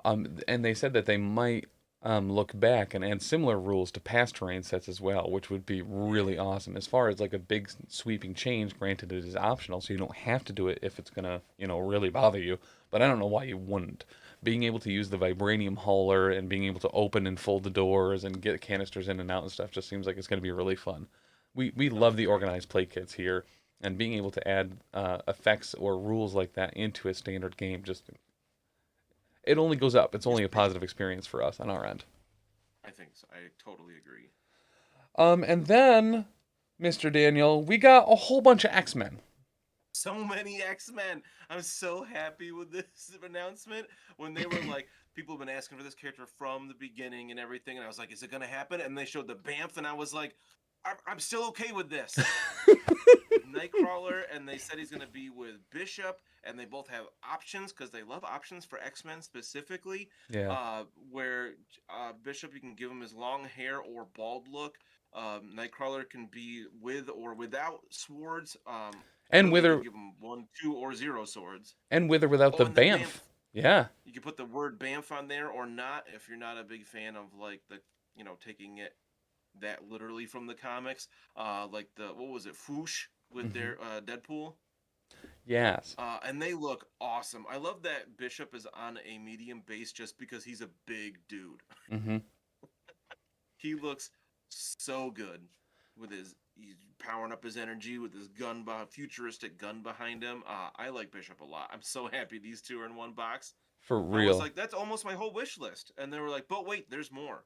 And they said that they might look back and add similar rules to past terrain sets as well, which would be really awesome. As far as like a big sweeping change, granted it is optional, so you don't have to do it if it's gonna, really bother you. But I don't know why you wouldn't. Being able to use the vibranium hauler and being able to open and fold the doors and get canisters in and out and stuff just seems like it's gonna be really fun. We
Oh,
love
it's
the
great.
organized play kits here, and being able to add effects or rules like that into a standard game just it only goes up. It's
It's
only a
great.
positive experience for us on our end.
I think so. I totally agree.
And then, Mr. Daniel, we got a whole bunch of X-Men.
So many X-Men. I'm so happy with this announcement. When they were like, people have been asking for this character from the beginning and everything, and I was like, is it gonna happen? And they showed the Bamf, and I was like, I'm still okay with this. With Nightcrawler, and they said he's gonna be with Bishop, and they both have options because they love options for X-Men specifically.
Yeah.
Where Bishop, you can give him his long hair or bald look. Nightcrawler can be with or without swords.
And
Really,
with
you
or
could give him one, two, or zero swords.
without
Oh,
the
and the Bamf.
Banff. Yeah.
You can put the word Bamf on there or not if you're not a big fan of like taking it that literally from the comics. Like the what was it, Foosh with
Hmm.
their Deadpool.
Yes.
And they look awesome. I love that Bishop is on a medium base just because he's a big dude.
Hmm.
He looks so good with he's powering up his energy with his futuristic gun behind him. I like Bishop a lot. I'm so happy these two are in one box.
For
I was
real.
like, that's almost my whole wish list, and they were like, but wait, there's more.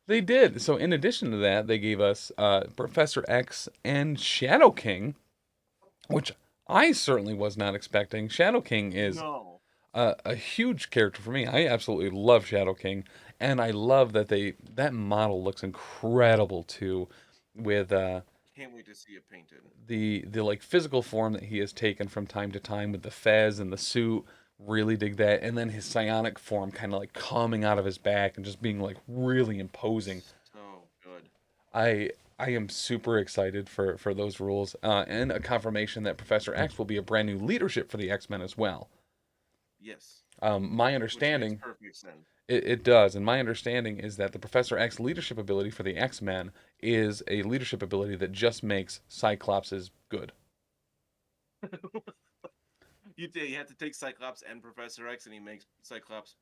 They did. So in addition to that, they gave us Professor X and Shadow King, which I certainly was not expecting. Shadow King is
No,
a huge character for me. I absolutely love Shadow King, and I love that that model looks incredible too, with
can't wait to see it painted.
the like physical form that he has taken from time to time with the fez and the suit. Really dig that, and then his psionic form kind of like coming out of his back and just being like really imposing.
So good.
I I am super excited for those rules, and a confirmation that Professor X will be a brand new leadership for the X Men as well.
Yes,
My
which makes
understanding,
perfect sense.
it does, and my understanding is that the Professor X leadership ability for the X-Men is a leadership ability that just makes Cyclopses good.
You have to take Cyclops and Professor X, and he makes Cyclops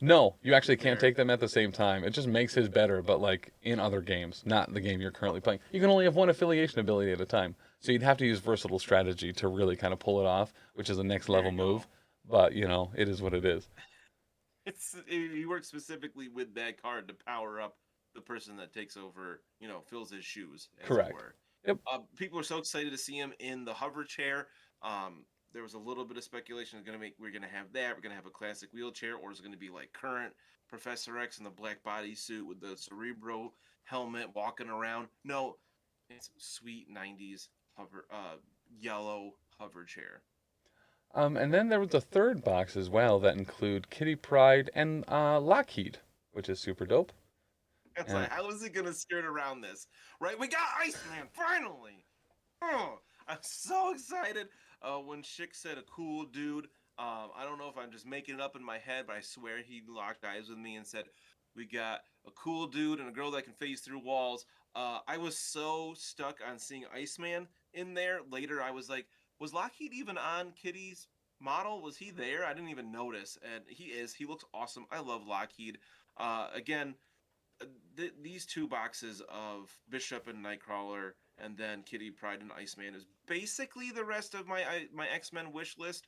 No, you actually can't
there.
take them at the same time. It just makes his better, but like in other games, not the game you're currently playing. You can only have one affiliation ability at a time. So you'd have to use versatile strategy to really kind of pull it off, which is a next
There
level
you go.
move. But, it is what it is.
He works specifically with that card to power up the person that takes over, fills his shoes, as it
Correct.
were.
Yep.
People are so excited to see him in the hover chair. There was a little bit of speculation we're gonna have that. We're gonna have a classic wheelchair, or is it gonna be like current Professor X in the black bodysuit with the Cerebro helmet walking around? No, it's sweet '90s hover, yellow hover chair.
And then there was a third box as well that include Kitty Pryde and Lockheed, which is super dope.
It's
And
like, how is he gonna skirt around this? Right? We got Iceman finally. Oh, I'm so excited. When Schick said a cool dude, I don't know if I'm just making it up in my head, but I swear he locked eyes with me and said, "We got a cool dude and a girl that can phase through walls." I was so stuck on seeing Iceman in there. Later, I was like, "Was Lockheed even on Kitty's model? Was he there? I didn't even notice." And he is. He looks awesome. I love Lockheed. Again, these two boxes of Bishop and Nightcrawler, and then Kitty Pryde and Iceman is basically the rest of my X-Men wish list.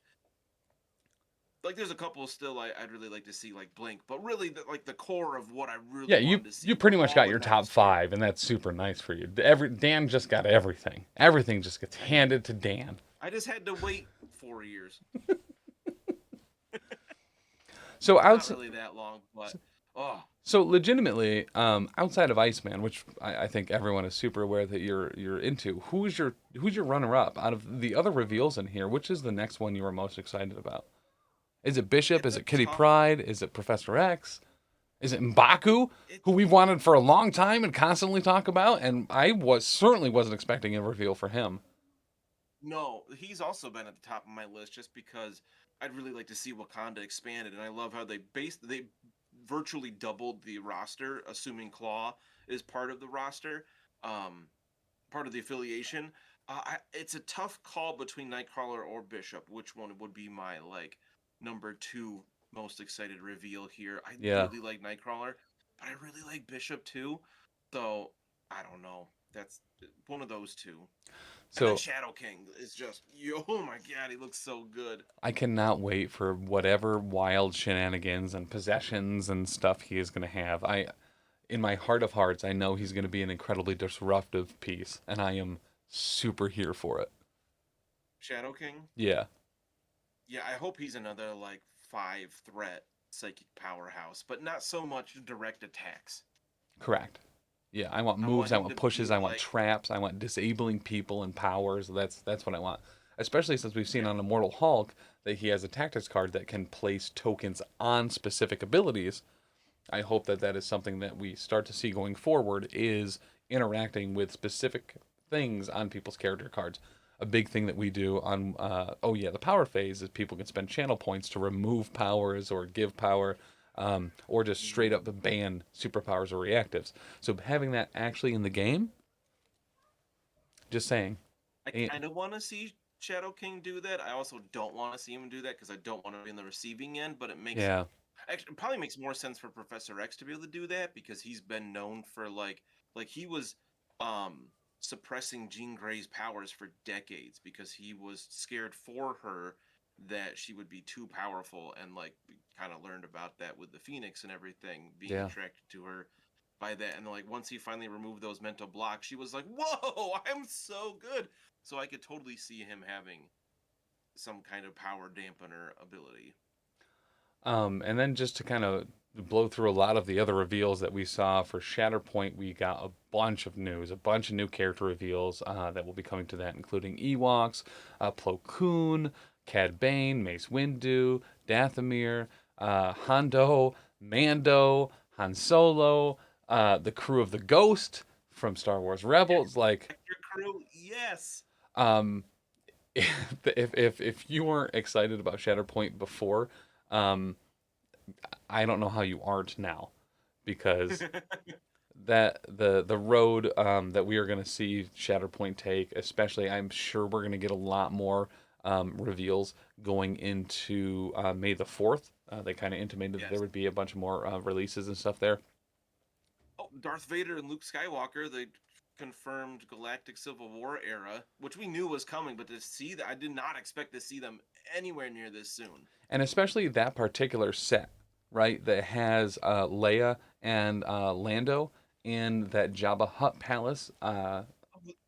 Like, there's a couple still I'd really like to see, like Blink, but really, the core of what I
yeah,
really
you
wanted to see
you
were
pretty much got
all
your
in that
top
sphere.
five, and that's super nice for you. Dan just got everything. Everything just gets handed to Dan.
I just had to wait 4 years.
So
Not
outside,
really that long, but oh,
so legitimately, outside of Iceman, which I think everyone is super aware that you're into, who's your runner up out of the other reveals in here? Which is the next one you are most excited about? Is it Bishop?
it's
Is
a
it Kitty
tough.
Pryde? Is it Professor X? Is it M'Baku,
It
who we've wanted for a long time and constantly talk about? And I certainly wasn't expecting a reveal for him.
No, he's also been at the top of my list just because I'd really like to see Wakanda expanded, and I love how they virtually doubled the roster, assuming Claw is part of the roster, um, part of the affiliation. It's a tough call between Nightcrawler or Bishop. Which one would be my number two most excited reveal here? I
Yeah.
really like Nightcrawler, but I really like Bishop too. So I don't know. That's one of those two. And then
So
Shadow King is just, yo, oh my god, he looks so good.
I cannot wait for whatever wild shenanigans and possessions and stuff he is going to have. In my heart of hearts, I know he's going to be an incredibly disruptive piece, and I am super here for it.
Shadow King?
Yeah,
Yeah, I hope he's another five threat psychic powerhouse, but not so much direct attacks.
correct. Yeah, I want
I want
moves, I
him
want
to be
pushes, I want traps, I want disabling people and powers. That's what I want. Especially since we've seen
yeah,
on Immortal Hulk that he has a tactics card that can place tokens on specific abilities. I hope that that is something that we start to see going forward is interacting with specific things on people's character cards. A big thing that we do on the power phase is people can spend channel points to remove powers or give power, or just straight up ban superpowers or reactives. So having that actually in the game, just saying.
I
Eh,
kind of want to see Shadow King do that. I also don't want to see him do that because I don't want to be in the receiving end, but
yeah,
it probably makes more sense for Professor X to be able to do that because he's been known for he was um suppressing Jean Grey's powers for decades because he was scared for her that she would be too powerful, and we kind of learned about that with the Phoenix and everything being
yeah.
attracted to her by that. And once he finally removed those mental blocks, she was like, "Whoa, I'm so good." So I could totally see him having some kind of power dampener ability.
And then just to kind of blow through a lot of the other reveals that we saw for Shatterpoint, we got a bunch of news, a bunch of new character reveals that will be coming to that, including Ewoks, Plo Koon, Cad Bane, Mace Windu, Dathomir, Hondo, Mando, Han Solo, the crew of the Ghost from Star Wars
Yeah,
Rebels. Like,
your crew, yes.
um, if you weren't excited about Shatterpoint before, um, I don't know how you aren't now, because that the road that we are going to see Shatterpoint take, especially, I'm sure we're going to get a lot more reveals going into May the 4th. They kind of intimated that there
Yes.
would be a bunch more releases and stuff there.
Oh, Darth Vader and Luke Skywalker, they confirmed Galactic Civil War era, which we knew was coming, but to see that, I did not expect to see them anywhere near this soon.
And especially that particular set, right? That has Leia and Lando in that Jabba Hutt palace kind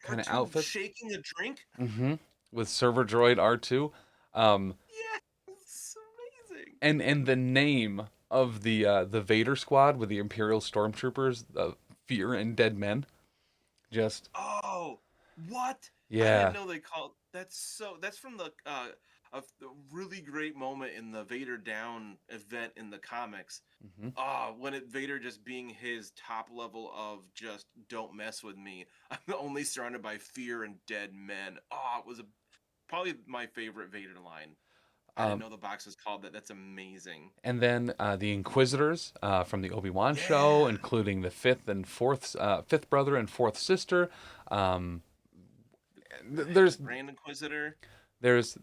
of
R2
outfits.
shaking a drink?
Mm-hmm. With server droid R2. Um,
Yes, amazing.
and the name of the Vader squad with the Imperial stormtroopers, Fear and Dead Men. Just
Oh, what? I didn't
yeah.
know they called that's from the a really great moment in the Vader Down event in the comics.
Hmm.
When Vader just being his top level of just don't mess with me. I'm only surrounded by fear and dead men. It was probably my favorite Vader line. I didn't
Um,
know the box was called that. That's amazing.
and then the Inquisitors from the Obi-Wan show,
Yeah.
including the fifth brother and fourth sister. Um,
The
there's
Grand Inquisitor.
there's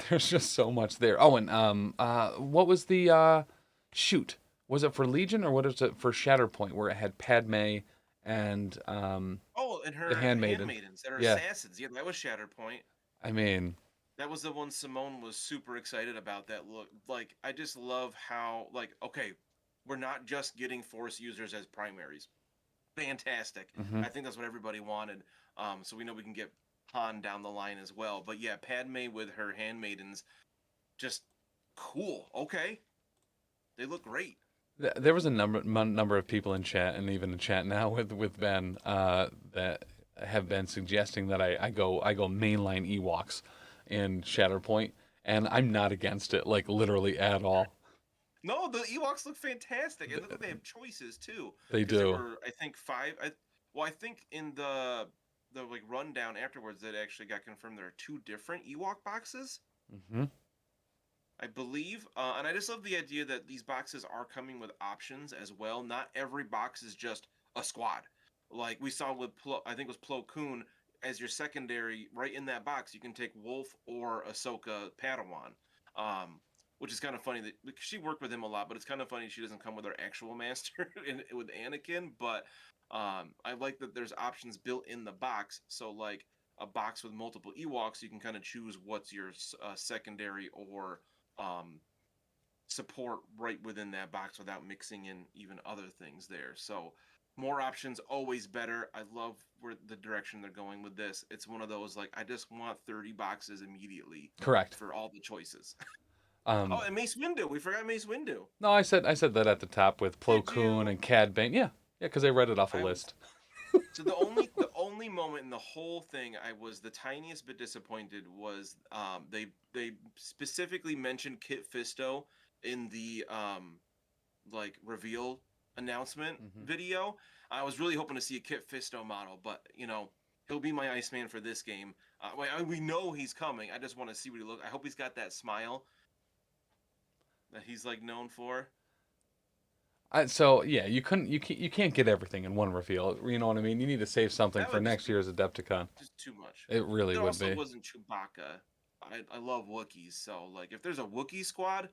there's just so much there. Oh, and what was the shoot? Was it for Legion or what is it for Shatterpoint where it had Padme and
Oh, and
the
her
Handmaiden?
handmaidens that are
Yeah,
assassins. Yeah, that was Shatterpoint.
I mean,
That was the one Simone was super excited about that look. Like, I just love how, like, okay, we're not just getting Force users as primaries. Fantastic.
mhm.
I think that's what everybody wanted. So we know we can get Han down the line as well. But yeah, Padme with her handmaidens, just cool. Okay. They look great.
There was a number of people in chat and even in chat now with Ben that have been suggesting that I go mainline Ewoks in Shatterpoint, and I'm not against it, like literally at all.
No, the Ewoks look fantastic. And look like they have choices too.
They
Because there
do.
were, I think, five. Well, I think in the like rundown afterwards that actually got confirmed there are two different Ewok boxes.
Hmm.
I believe. And I just love the idea that these boxes are coming with options as well. Not every box is just a squad. Like we saw with I think it was Plo Koon as your secondary, right in that box, you can take Wolf or Ahsoka Padawan. Um, which is kind of funny that because she worked with him a lot, but it's kind of funny she doesn't come with her actual master with Anakin. But I like that there's options built in the box. So like a box with multiple Ewoks, you can kind of choose what's your secondary or um, support right within that box without mixing in even other things there. So more options always better. I love where the direction they're going with this. It's one of those like I just want 30 boxes immediately
Correct.
for all the choices.
Um,
Oh, and Mace Windu. We forgot Mace Windu.
no, I said that at the top with Plo
Did
Koon
you?
and Cad Bane. Yeah, yeah, because I read it off a
I was
list.
so the only moment in the whole thing I was the tiniest bit disappointed was they specifically mentioned Kit Fisto in the like reveal announcement
Hmm.
video. I was really hoping to see a Kit Fisto model, but he'll be my Iceman for this game. We know he's coming. I just want to see what he looks. I hope he's got that smile that he's like known for.
So yeah, you can't get everything in one reveal. You know what I mean? You need to save something
That
for
would just
next
be
year's Adepticon.
just too much.
It really
There
would
also
be.
wasn't Chewbacca. I love Wookiees, so like if there's a Wookiee squad,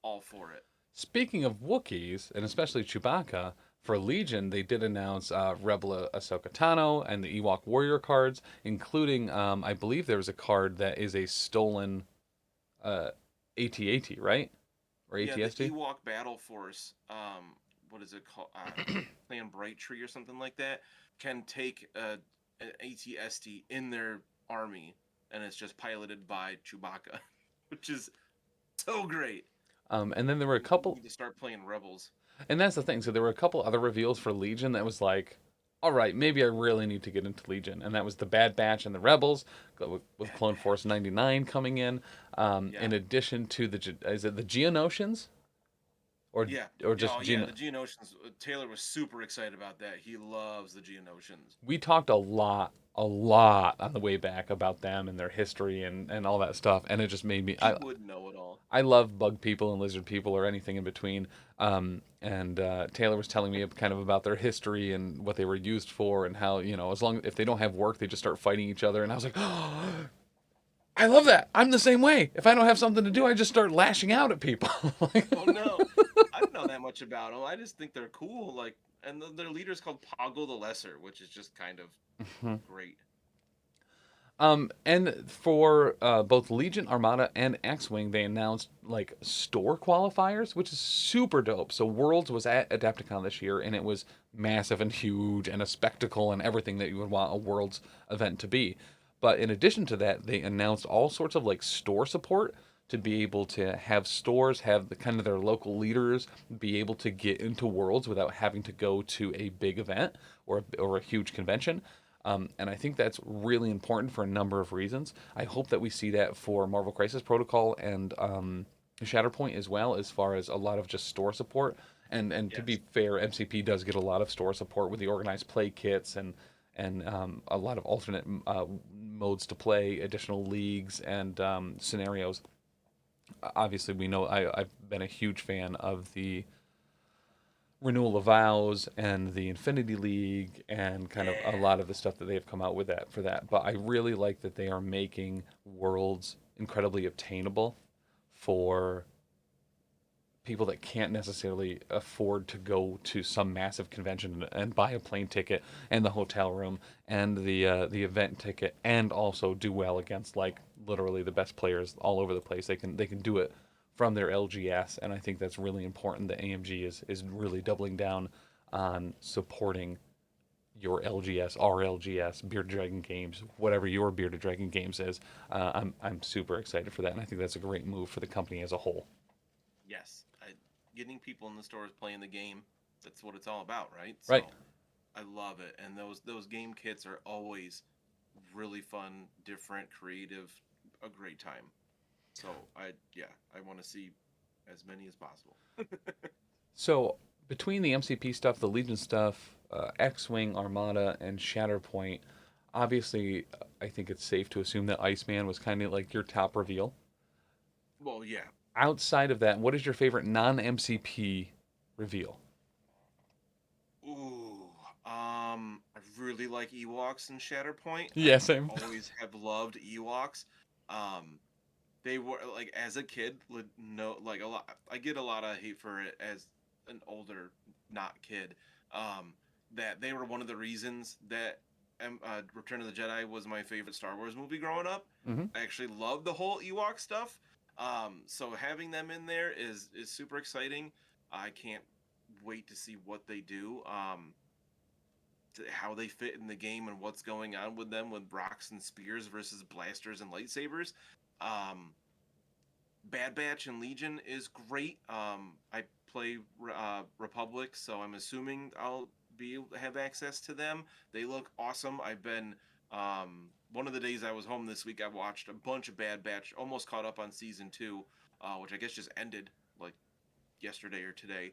all for it.
Speaking of Wookiees, and especially Chewbacca, for Legion, they did announce Rebel Ahsoka Tano and the Ewok Warrior cards, including, I believe there was a card that is a stolen uh, AT-AT, right? Or
Yeah, the
ATST?
Ewok Battle Force, what is it called? Clan Bright Tree or something like that, can take an ATST in their army, and it's just piloted by Chewbacca, which is so great.
And then there were a
We
couple,
need to start playing Rebels.
and that's the thing. So there were a couple other reveals for Legion that was like, all right, maybe I really need to get into Legion, and that was the Bad Batch and the Rebels, with
Bad
Clone Force
Batch.
99 coming in
Yeah.
addition to is it the Geonosians? or
Yeah.
or
Yeah,
just
oh yeah,
Geno.
the Geonosians. Taylor was super excited about that. He loves the Geonosians.
We talked a lot on the way back about them and their history and all that stuff, and it just made me.
He would know it all.
I love bug people and lizard people or anything in between. And Taylor was telling me kind of about their history and what they were used for and how as long if they don't have work, they just start fighting each other. And I was like, oh, I love that. I'm the same way. If I don't have something to do, I just start lashing out at people. Like,
Oh no, I don't know that much about them. I just think they're cool. Like, and their leader's called Poggle the Lesser, which is just kind of great.
And for both Legion, Armada, and X-Wing, they announced like store qualifiers, which is super dope. So Worlds was at Adepticon this year, and it was massive and huge and a spectacle and everything that you would want a Worlds event to be. But in addition to that, they announced all sorts of like store support to be able to have stores have the kind of their local leaders be able to get into Worlds without having to go to a big event or a huge convention. And I think that's really important for a number of reasons. I hope that we see that for Marvel Crisis Protocol and Shatterpoint as well, as far as a lot of just store support. And to be
Yes.
fair, MCP does get a lot of store support with the organized play kits and a lot of alternate modes to play, additional leagues and scenarios. Obviously, we know I've been a huge fan of the Renewal of Vows and the Infinity League and kind of a
Yeah.
lot of the stuff that they've come out with that for that. But I really like that they are making Worlds incredibly obtainable for people that can't necessarily afford to go to some massive convention and buy a plane ticket and the hotel room and the event ticket and also do well against like literally the best players all over the place. They can do it from their LGS, and I think that's really important. That AMG is really doubling down on supporting your LGS, our LGS, Bearded Dragon Games, whatever your Bearded Dragon Games is. I'm super excited for that, and I think that's a great move for the company as a whole.
Yes. Getting people in the stores playing the game. That's what it's all about, right?
Right.
So I love it. And those game kits are always really fun, different, creative, a great time. So I want to see as many as possible.
So between the MCP stuff, the Legion stuff, X-wing, Armada, and Shatterpoint, obviously, I think it's safe to assume that Iceman was kind of like your top reveal.
Well, yeah.
Outside of that, what is your favorite non-MCP reveal?
Ooh, I really like Ewoks and Shatterpoint.
Yeah, same.
Always have loved Ewoks. Um, they were like as a kid, no, like a lot. I get a lot of hate for it as an older, not kid. Um, that they were one of the reasons that Return of the Jedi was my favorite Star Wars movie growing up.
Hmm.
I actually loved the whole Ewok stuff. So having them in there is super exciting. I can't wait to see what they do. How they fit in the game and what's going on with them with rocks and spears versus blasters and lightsabers. Um, Bad Batch and Legion is great. I play Republic, so I'm assuming I'll be able to have access to them. They look awesome. I've been one of the days I was home this week. I watched a bunch of Bad Batch, almost caught up on season two, which I guess just ended like yesterday or today.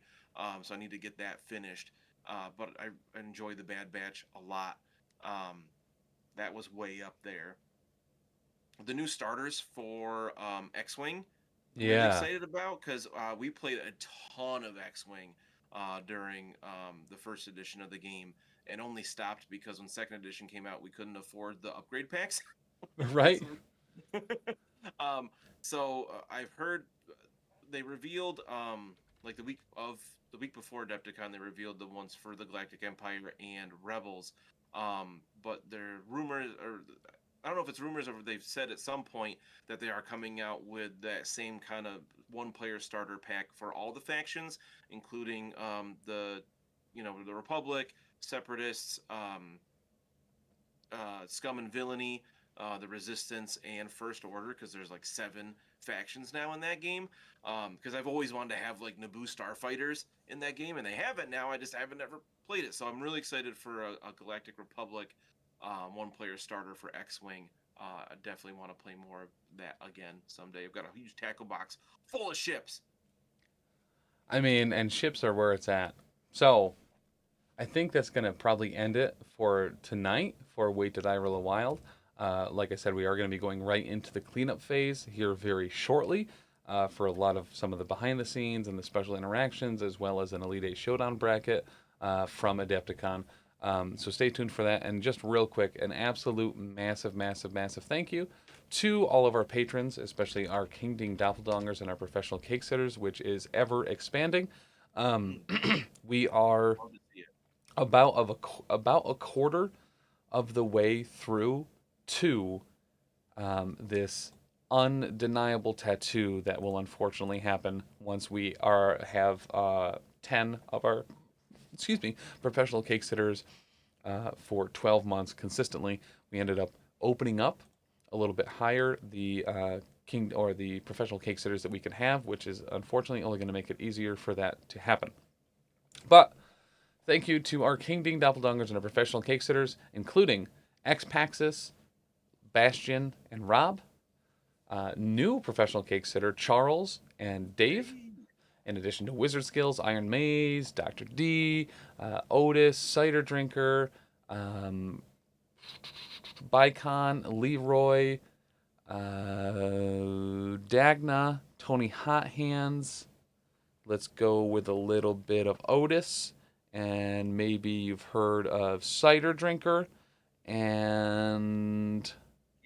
So I need to get that finished. But I enjoy the Bad Batch a lot. Um, that was way up there. The new starters for X-wing, I'm really
Yeah.
excited about because we played a ton of X-wing during the first edition of the game, and only stopped because when second edition came out, we couldn't afford the upgrade packs.
Right.
um, so I've heard they revealed like the week before Adepticon, they revealed the ones for the Galactic Empire and Rebels. But there rumors, or I don't know if it's rumors or they've said at some point that they are coming out with that same kind of one-player starter pack for all the factions, including the Republic, Separatists, Scum and Villainy, the Resistance, and First Order, because there's like 7 factions now in that game. Because I've always wanted to have like Naboo starfighters in that game, and they have it now. I just haven't ever played it, so I'm really excited for a Galactic Republic one-player starter for X-wing. I definitely want to play more of that again someday. I've got a huge tackle box full of ships.
I mean, and ships are where it's at. So I think that's going to probably end it for tonight for Wait Did I Roll a Wild. Like I said, we are going to be going right into the cleanup phase here very shortly for a lot of some of the behind the scenes and the special interactions, as well as an Elite Eight Showdown bracket from Adepticon. So stay tuned for that. And just real quick, an absolute massive, massive, massive thank you to all of our patrons, especially our King Ding Doppelgangers and our professional cake sitters, which is ever expanding. We are
Love to see it.
about a quarter of the way through to this undeniable tattoo that will unfortunately happen once we have 10 of our professional cake sitters for 12 months consistently. We ended up opening up a little bit higher the king or the professional cake sitters that we can have, which is unfortunately only going to make it easier for that to happen. But thank you to our King Ding Doppelgangers and our professional cake sitters, including X-Paxis, Bastion, and Rob. New professional cake sitter Charles and Dave. In addition to Wizard Skills, Iron Maze, Dr. D, Otis, Cider Drinker, Bicon, Leroy, Dagna, Tony Hot Hands. Let's go with a little bit of Otis. And maybe you've heard of Cider Drinker. And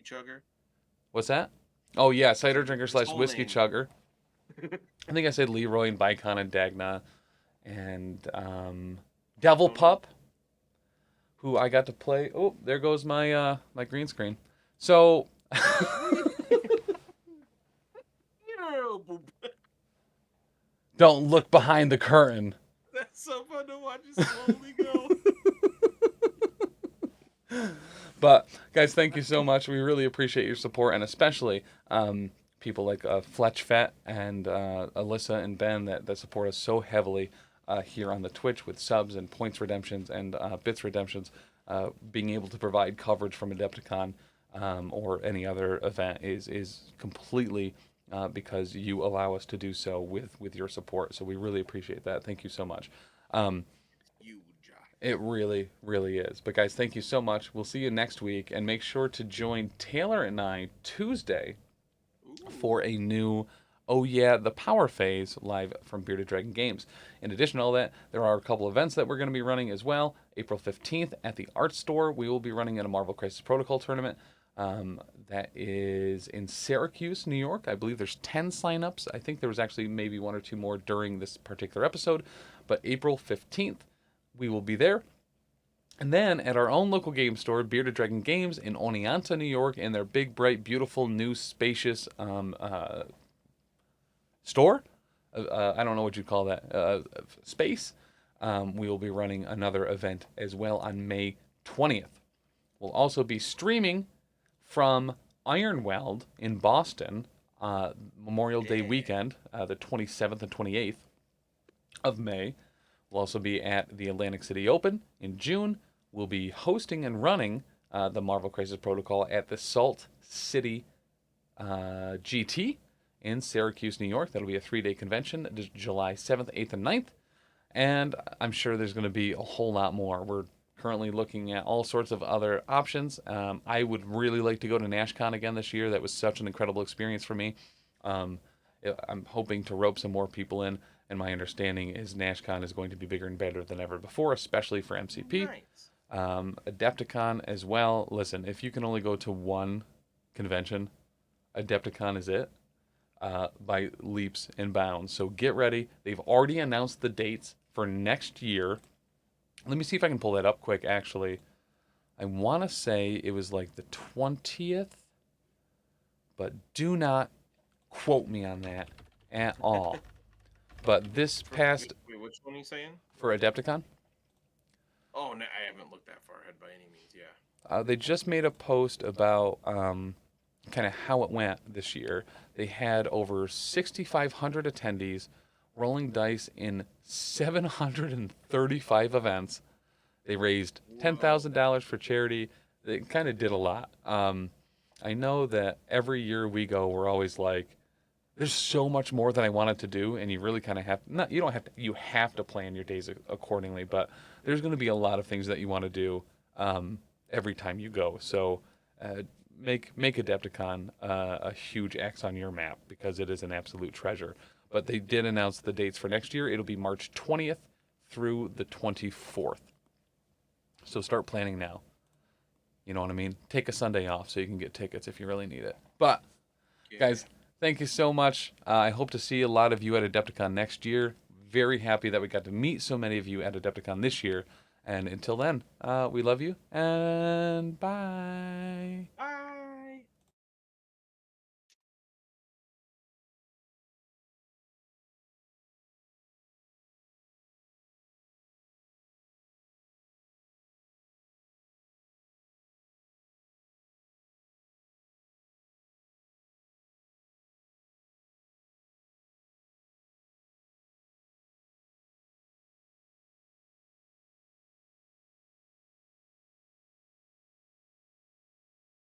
Chugger.
what's that? Oh, yeah, Cider Drinker /
Whole
Whiskey
name.
Chugger. I think I said Leroy and Bicon and Dagna. And Devil Pup, who I got to play. Oh, there goes my my green screen. So don't look behind the curtain.
That's so fun to watch it slowly go.
But guys, thank you so much. We really appreciate your support, and especially people like Fletch Fett and Alyssa and Ben that support us so heavily here on the Twitch with subs and points redemptions and bits redemptions. Being able to provide coverage from Adepticon or any other event is completely because you allow us to do so with your support. So we really appreciate that. Thank you so much.
Huge.
It really, really is. But guys, thank you so much. We'll see you next week, and make sure to join Taylor and I Tuesday for a new the Power Phase live from Bearded Dragon Games. In addition to all that, there are a couple events that we're going to be running as well. April 15th at the Art Store, we will be running in a Marvel Crisis Protocol tournament. That is in Syracuse, New York. I believe there's 10 signups. I think there was actually maybe one or two more during this particular episode. But April 15th, we will be there. And then at our own local game store, Bearded Dragon Games in Oneonta, New York, in their big, bright, beautiful, new, spacious store. I don't know what you'd call that. Space. We will be running another event as well on May 20th. We'll also be streaming from Ironweld in Boston Memorial Day weekend, the 27th and 28th of May. We'll also be at the Atlantic City Open in June. We'll be hosting and running the Marvel Crisis Protocol at the Salt City GT in Syracuse, New York. That'll be a 3-day convention, July 7th, 8th, and 9th. And I'm sure there's going to be a whole lot more. We're currently looking at all sorts of other options. I would really like to go to NashCon again this year. That was such an incredible experience for me. I'm hoping to rope some more people in. And my understanding is NashCon is going to be bigger and better than ever before, especially for MCP.
Nice.
Adepticon as well. Listen, if you can only go to one convention, Adepticon is it by leaps and bounds. So get ready. They've already announced the dates for next year. Let me see if I can pull that up quick, actually. I want to say it was like the 20th, but do not quote me on that at all. But this past...
Wait, which one are you saying?
For Adepticon?
Oh, no, I haven't looked that far ahead by any means, yeah.
They just made a post about kind of how it went this year. They had over 6,500 attendees, rolling dice in 735 events. They raised $10,000 for charity. They kind of did a lot. I know that every year we go, we're always like, there's so much more that I wanted to do, and you really kind of have not you don't have to you have to plan your days accordingly, but there's going to be a lot of things that you want to do every time you go. So uh, make Adepticon a huge X on your map because it is an absolute treasure. But they did announce the dates for next year. It'll be March 20th through the 24th. So start planning now. You know what I mean? Take a Sunday off so you can get tickets if you really need it. But guys, thank you so much. I hope to see a lot of you at Adepticon next year. Very happy that we got to meet so many of you at Adepticon this year. And until then, we love you and bye.
Bye.